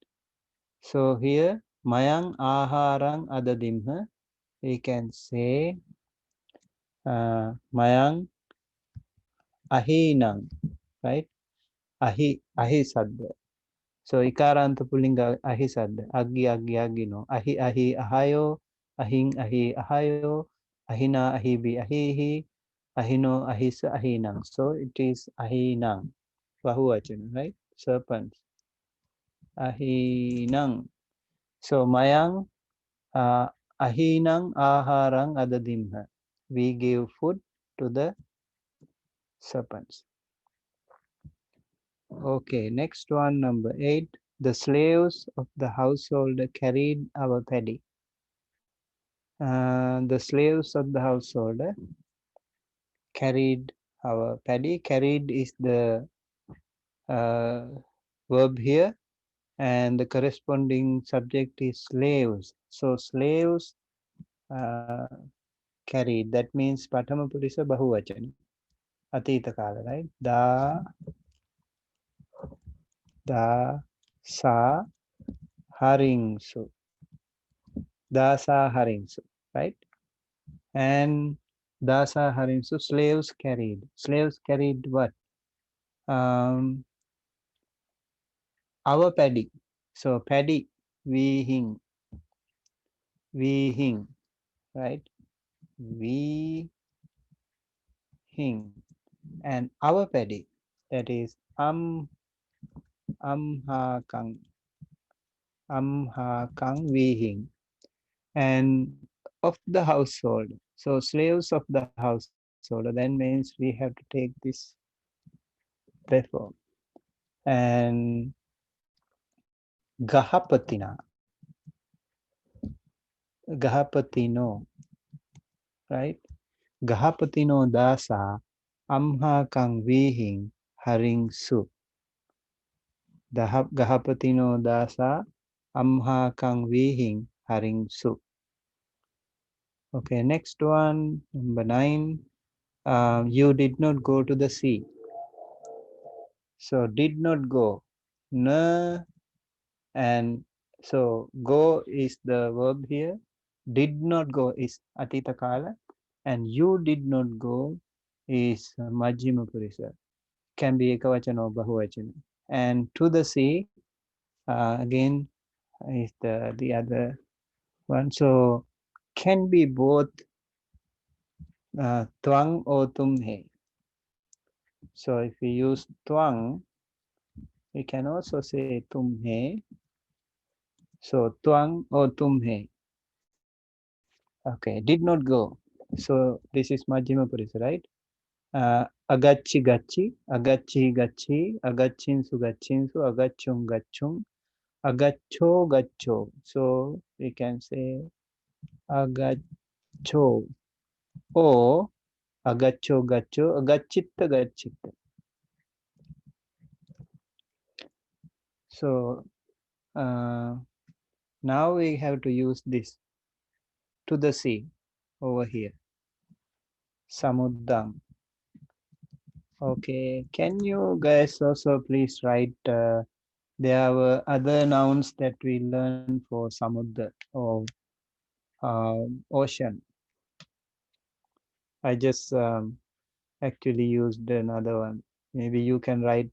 So here, Mayang Aharang Adadimha, we can say Mayang Ahinang, right? Ahi Sadda. So Ikaranta Pulinga Ahi Sadda. Agi no. Ahi Ahayo, Ahayo, Ahina Ahibi Ahihi, Ahino Ahisa Ahinang. So it is Ahinang. Bahuvachana, right? Serpents. Ahinang. So Mayang Ahinang Aharang Adadimha. We give food to the serpents. Okay, next one, number 8. The slaves of the household carried our paddy. The slaves of the household carried our paddy. Carried is the verb here, and the corresponding subject is slaves. So slaves carried. That means Pathama Purisa Bahuvachana. Atita Kala, right? Sa haringsu. Dasa haringsu, right? And Dasa haringsu, slaves carried. Slaves carried what? Our paddy. So paddy, we hing, right? We hing. And our paddy, that is ha kang we hing. And of the household. So slaves of the household, that means we have to take this therefore. And Gahapatino, right? Gahapatino dasa amha kang vihing haring su. Gahapatino dasa amha kang vihing haring su. Okay, next one, number 9. You did not go to the sea. So did not go. Na, and so go is the verb here. Did not go is Atita Kala. And you did not go is Majjhima Purisa. Can be Ekavachana or Bahuvachana. And to the sea, again, is the other one. So can be both twang or tumhe. So if we use twang, we can also say tumhe. So twang or tumhe. Okay, did not go. So this is Majjhima Purusha, right? Agachi gachi, agachi gachi, agachinsu gachinsu, agachung gachung, agacho gacho. So we can say agacho or agacho gacho, agachitta gachitta. So now we have to use this to the sea over here. Samuddam. Okay, can you guys also please write there were other nouns that we learned for samudra or ocean. I just actually used another one. Maybe you can write.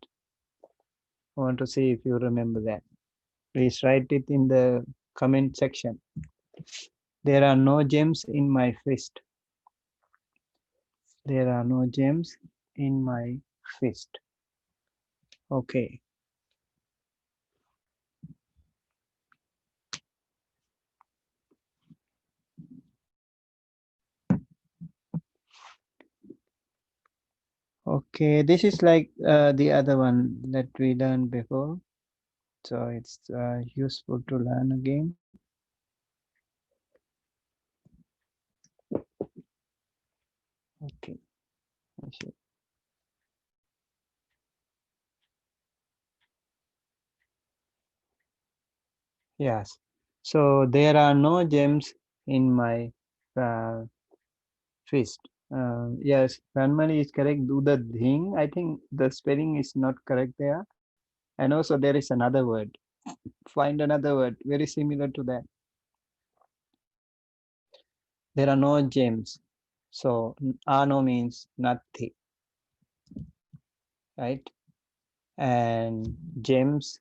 I want to see if you remember that. Please write it in the comment section. There are no gems in my fist. There are no gems in my fist. Okay. Okay, this is like the other one that we learned before. So it's useful to learn again. Okay. Yes. So there are no gems in my uh, fist. Yes, Ranmali is correct. Do the thing. I think the spelling is not correct there. And also there is another word. Find another word very similar to that. There are no gems. So ano means nothing, right? And gems,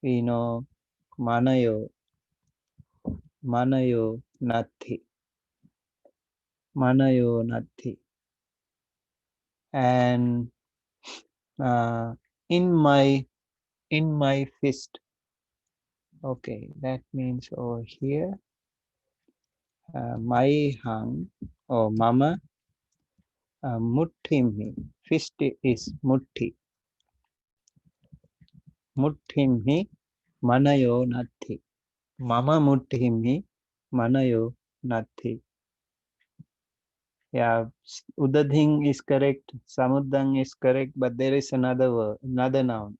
we know manayo, manayo nothing, manayo nothing. And uh, in my fist. Okay, that means over here, my hang or mama muthimhi. Fist is muthi. Muthimhi manayo natti. Mama muthimhi manayo natti. Yeah, udadhing is correct. Samudang is correct, but there is another word, another noun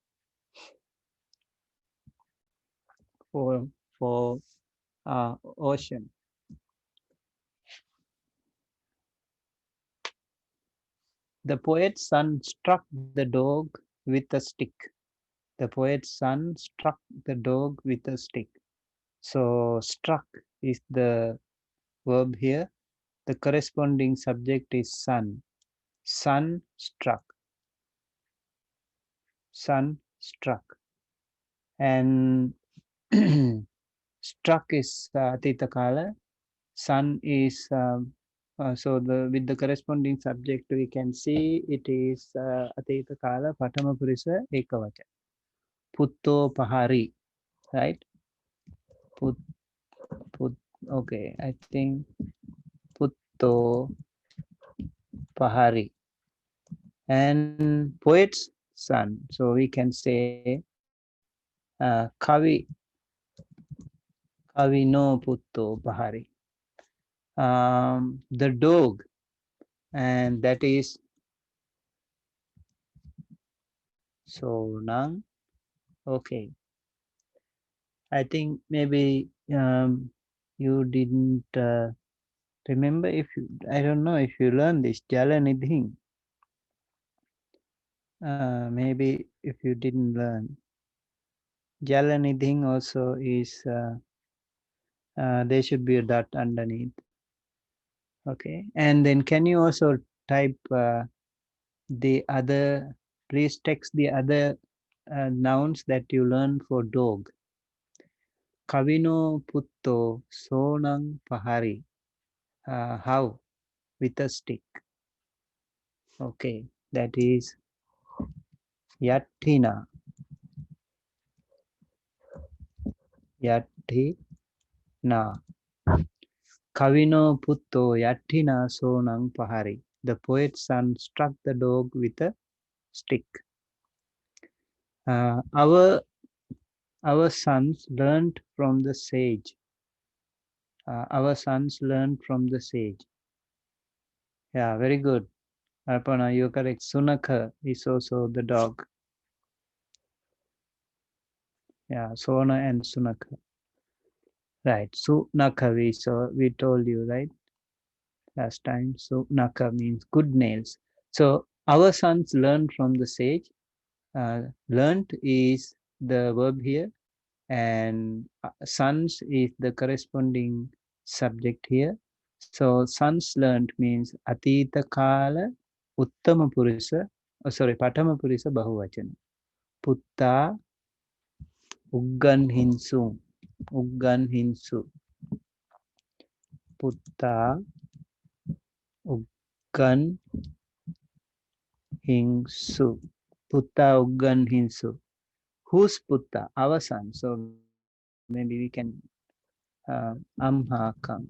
for for ocean. The poet's son struck the dog with a stick. The poet's son struck the dog with a stick. So struck is the verb here. The corresponding subject is son. Son struck. Son struck. And struck is Atita Kala. Son is so the with the corresponding subject we can see it is Atita Kala Patama Purisa Ekavacha. Putto Pahari, right? Put put okay, I think Putto Pahari and poet's son. So we can say Kavi no Putto Pahari. The dog, and that is so Nang. Okay, I think maybe you didn't remember if you. I don't know if you learned this Jalanidhing. Maybe if you didn't learn. Jalanidhing also is there should be a dot underneath. Okay, and then can you also type the other, please text the other nouns that you learned for dog. Kavino putto sonang pahari. How? With a stick. Okay, that is Yattina. Yattina. Kavino putto Yattina sonang pahari. The poet's son struck the dog with a stick. Uh, our our sons learned from the sage. Our sons learned from the sage. Yeah, very good. Arpana, you're correct. Sunaka is also the dog. Yeah, Sona and Sunaka. Right. Sunaka we told you, right? Last time. Sunaka means good nails. So our sons learned from the sage. Learned is the verb here, and sons is the corresponding subject here. So sons learned means Atita Kala Uttama Purisa, Patama Purisa Bahuvachana. Putta Uggan Hinsu. Uggan Hinsu. Putta Uggan Hinsu. Putta Uggan Hinsu. Who's Putta? Our son. So maybe we can Amhakam.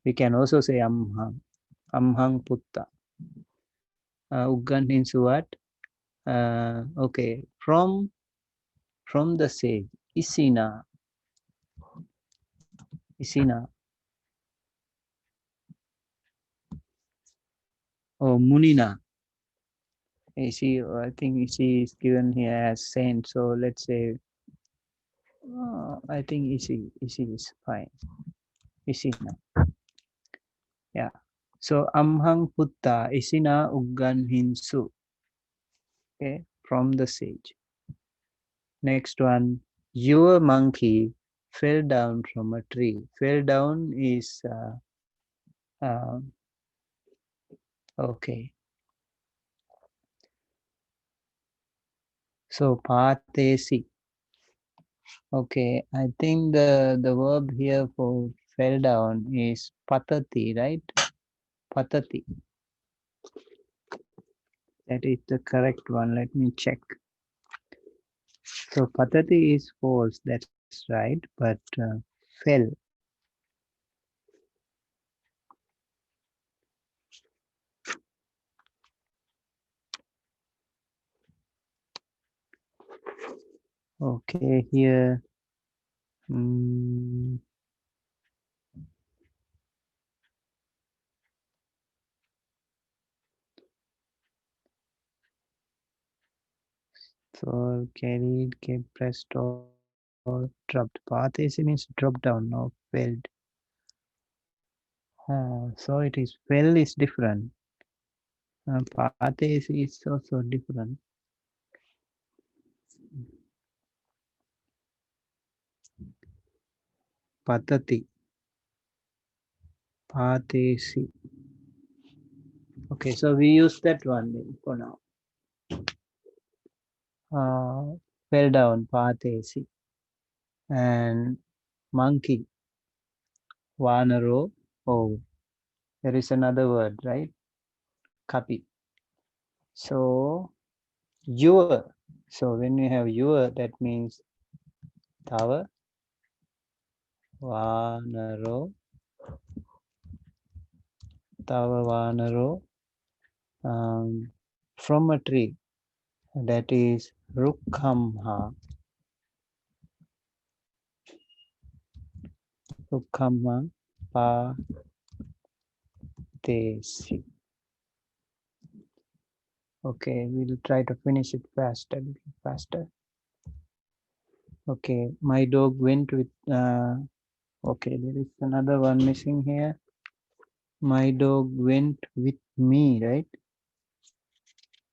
We can also say Amhang. Amhang Putta. Uggan Hinsu what? Okay. From the sage. Isina. Isina. Or Munina. Isi, I think Isi is given here as saint. So let's say, I think Isi is fine. Isina. Yeah. So Amhang Putta Isina Uggan Hinsu. Okay. From the sage. Next one. Your monkey fell down from a tree. Fell down is uh, okay. So Patesi. Okay, I think the verb here for fell down is patati, right? Patati. That is the correct one. Let me check. So patati is false. That's right. But fell. Okay, here. Mm, so carried, kept, pressed, or dropped. Patesi means dropped down or felled. So it is fell is different. Patesi is also different. Patati. Patesi. Okay, so we use that one for now. Fell down, Patesi. And monkey, Vanaro. Oh, there is another word, right? Kapi. So, your. So when you have your, that means Tava, Vanaro, Tava Vanaro, from a tree. That is Rukhamha. Rukhamha Patesi. Okay, we'll try to finish it faster, faster. Okay, my dog went with, okay, there is another one missing here. My dog went with me, right?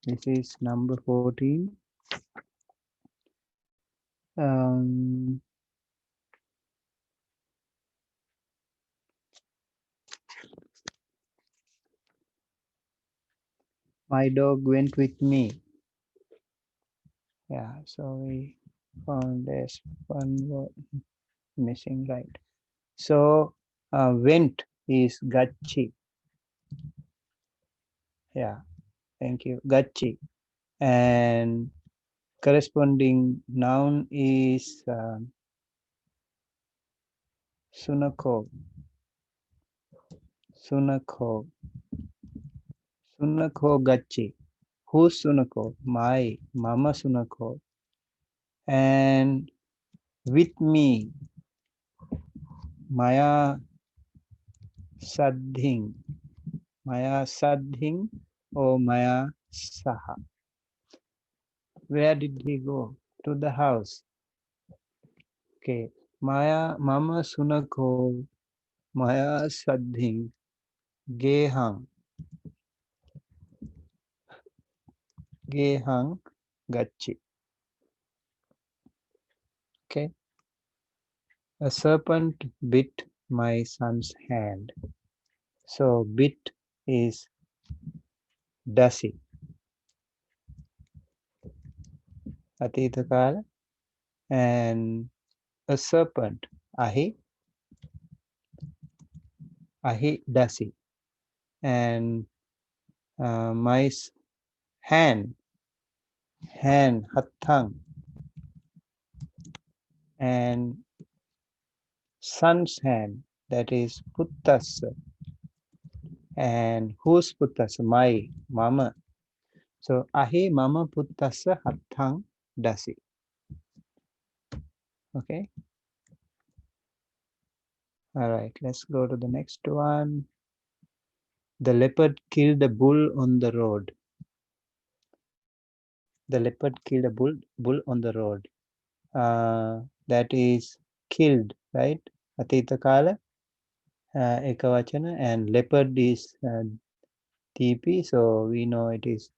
This is number 14. Um, my dog went with me. Yeah, so we found. There's one word missing, right? So went is gachi. Yeah, thank you. Gachi. And corresponding noun is sunako. Sunako. Sunako gachi. Who's sunako? My mama sunako. And with me, maya sadhing. Maya sadhing or maya saha. Where did he go? To the house. Okay. Maya mama sunako maya sadhing gehang. Gehang gachi. Okay. A serpent bit my son's hand. So bit is dasi. Atita kala. And a serpent ahi. Ahi dasi. And my hand. Hand hattang. And son's hand. That is puttasa. And whose puttasa? My mama. So ahi mama puttasa hattang dasi. Okay. All right. Let's go to the next one. The leopard killed a bull on the road. The leopard killed a bull on the road. That is killed, right? Atita kala, ekavachana, and leopard is TP, so we know it is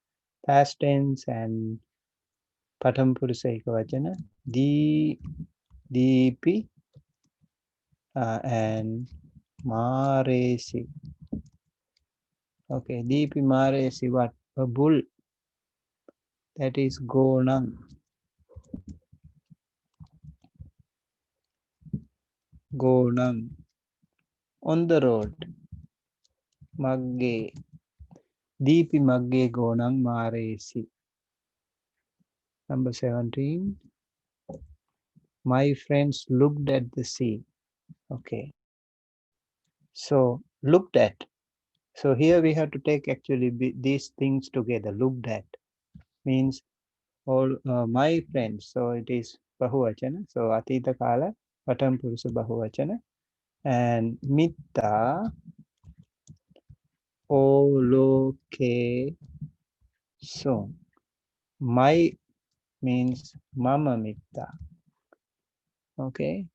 past tense and patham purusa ekavachana. DP and maresi. Okay, DP maresi, what? A bull. That is gonang. Gonang. On the road. Magge. Deepi magge gonang maresi. Number 17. My friends looked at the sea. Okay. So looked at. So here we have to take actually these things together. Looked at means all my friends. So it is bahuvachana. So atita kala patam purusa bahuvachana. And mitta oloke so. My means mama mitta. Okay.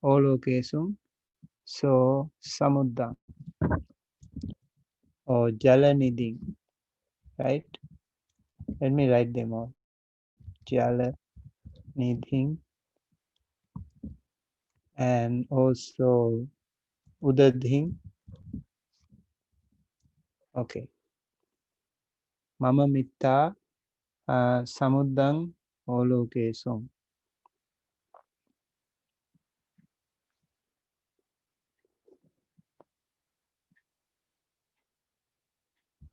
Oloke sum. So samudang or jalaniding. Right. Let me write them all. Jalaniding. And also udadhing. Okay. Mama mitta samudang oloke sum.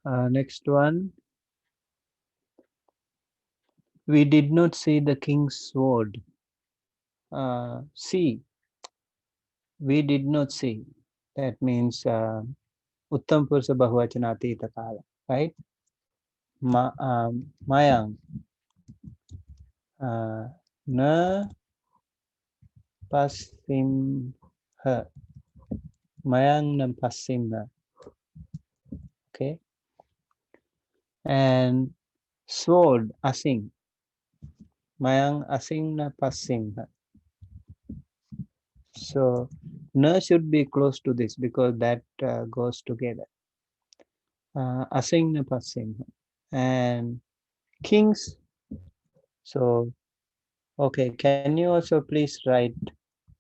Next one. We did not see the king's sword. See, we did not see. That means uttam purusa bahuvachana atita kala, right? Mayang na pasimha. Mayang na pasimha. Okay. And sword asing. Mayang asing na pasimha. So na should be close to this because that goes together. Asing na pasimha. And kings. So okay, can you also please write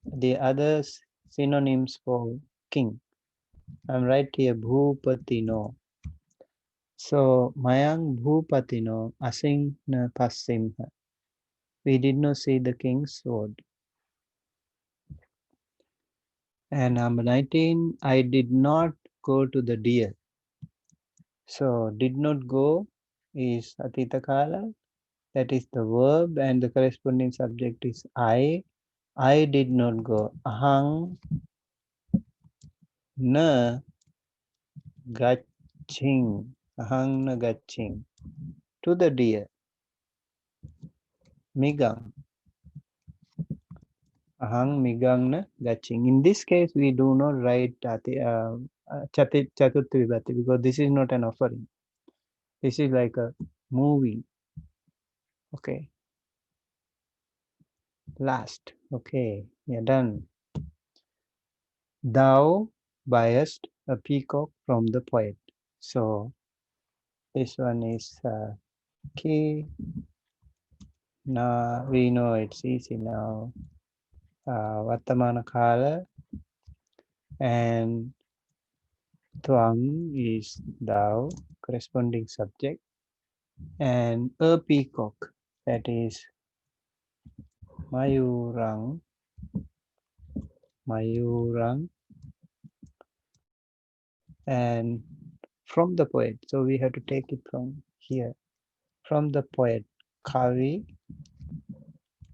the other synonyms for king? I'm right here, bhupatino. So mayang bhupatino asing na pasimha. We did not see the king's sword. And number 19, I did not go to the deer. So did not go is Atita Kala. That is the verb, and the corresponding subject is I. I did not go. Ahang na gaching. Ahang na gaching. To the deer. Migang. Ahang migang na gaching. In this case, we do not write Chatut Vibhati because this is not an offering. This is like a moving. Okay. Last. Okay. We are done. Thou buyest a peacock from the poet. So this one is key. Now we know it's easy now. Vartamana Kala and Twang is thou, corresponding subject, and a peacock, that is Mayurang, Mayurang, and from the poet. So we have to take it from here, from the poet, Kavi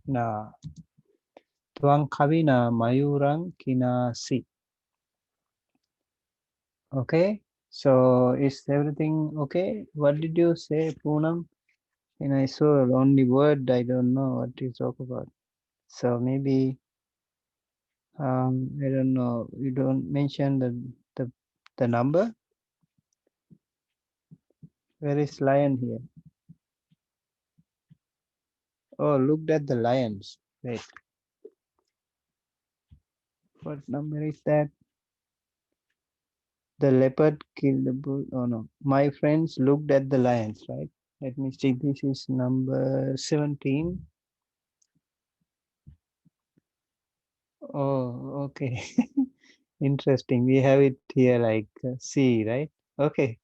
na. Twang Kavina Mayurang Kinasi. Okay, so is everything okay? What did you say, Poonam? And I saw only word, I don't know what you talk about. So maybe I don't know. You don't mention the the number. Where is lion here? Oh, looked at the lions. Wait, what number is that? The leopard killed the bull. Oh no, my friends looked at the lions. Right. Let me see. This is number 17. Oh, okay. Interesting. We have it here like C, right? Okay,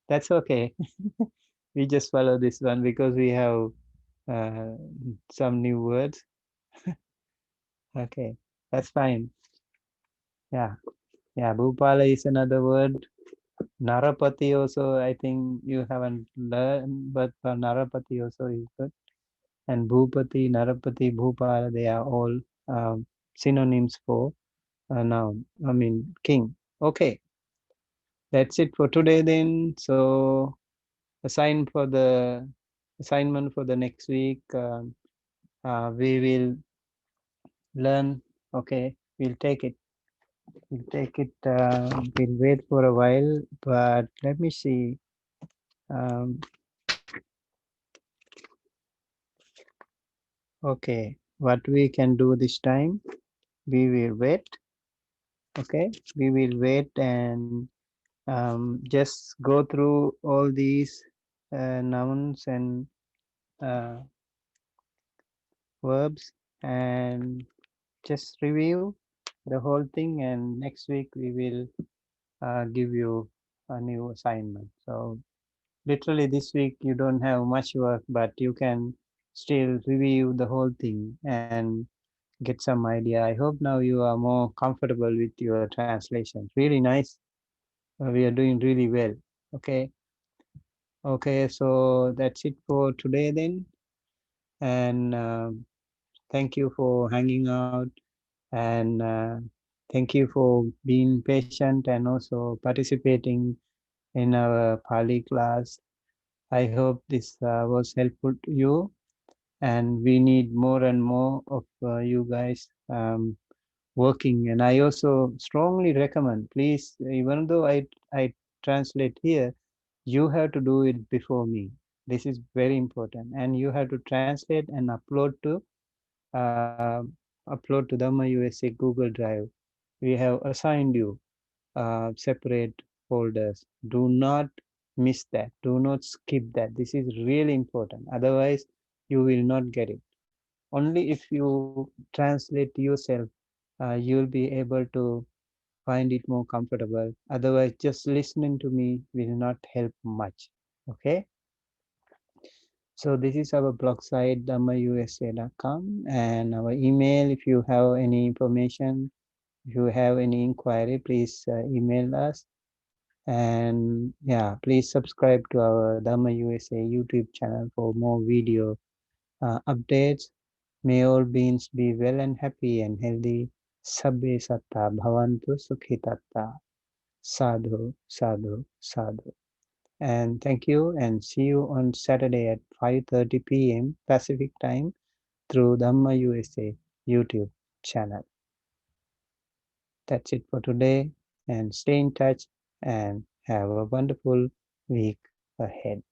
that's okay. We just follow this one because we have uh, some new words. Okay, that's fine. Yeah, yeah. Bhupala is another word. Narapati also, I think you haven't learned, but Narapati also is good. And Bhupati, Narapati, Bhupala, they are all synonyms for noun. I mean, king. Okay, that's it for today then. So assignment for the next week. We will learn. Okay, we'll take it. We'll take it. We'll wait for a while, but let me see. Um, okay, what we can do this time? We will wait. Okay, we will wait and just go through all these nouns and uh, verbs and just review the whole thing, and next week we will give you a new assignment. So literally this week you don't have much work, but you can still review the whole thing and get some idea. I hope now you are more comfortable with your translations. Really nice. We are doing really well. Okay. Okay. So that's it for today then. And thank you for hanging out. And thank you for being patient and also participating in our Pali class. I hope this was helpful to you, and we need more and more of you guys working. And I also strongly recommend, please, even though I translate here, you have to do it before me. This is very important, and you have to translate and uh, upload to Dhamma USA Google Drive. We have assigned you separate folders. Do not miss that. Do not skip that. This is really important. Otherwise, you will not get it. Only if you translate yourself, you'll be able to find it more comfortable. Otherwise, just listening to me will not help much. Okay. So this is our blog site dhammausa.com, and our email. If you have any information, if you have any inquiry, please email us. And yeah, please subscribe to our Dhamma USA YouTube channel for more video updates. May all beings be well and happy and healthy. Sabbe satta bhavantu sukhitatta. Sadhu, sadhu, sadhu. And thank you, and see you on Saturday at 5:30 p.m. Pacific time through Dhamma USA YouTube channel. That's it for today, and stay in touch and have a wonderful week ahead.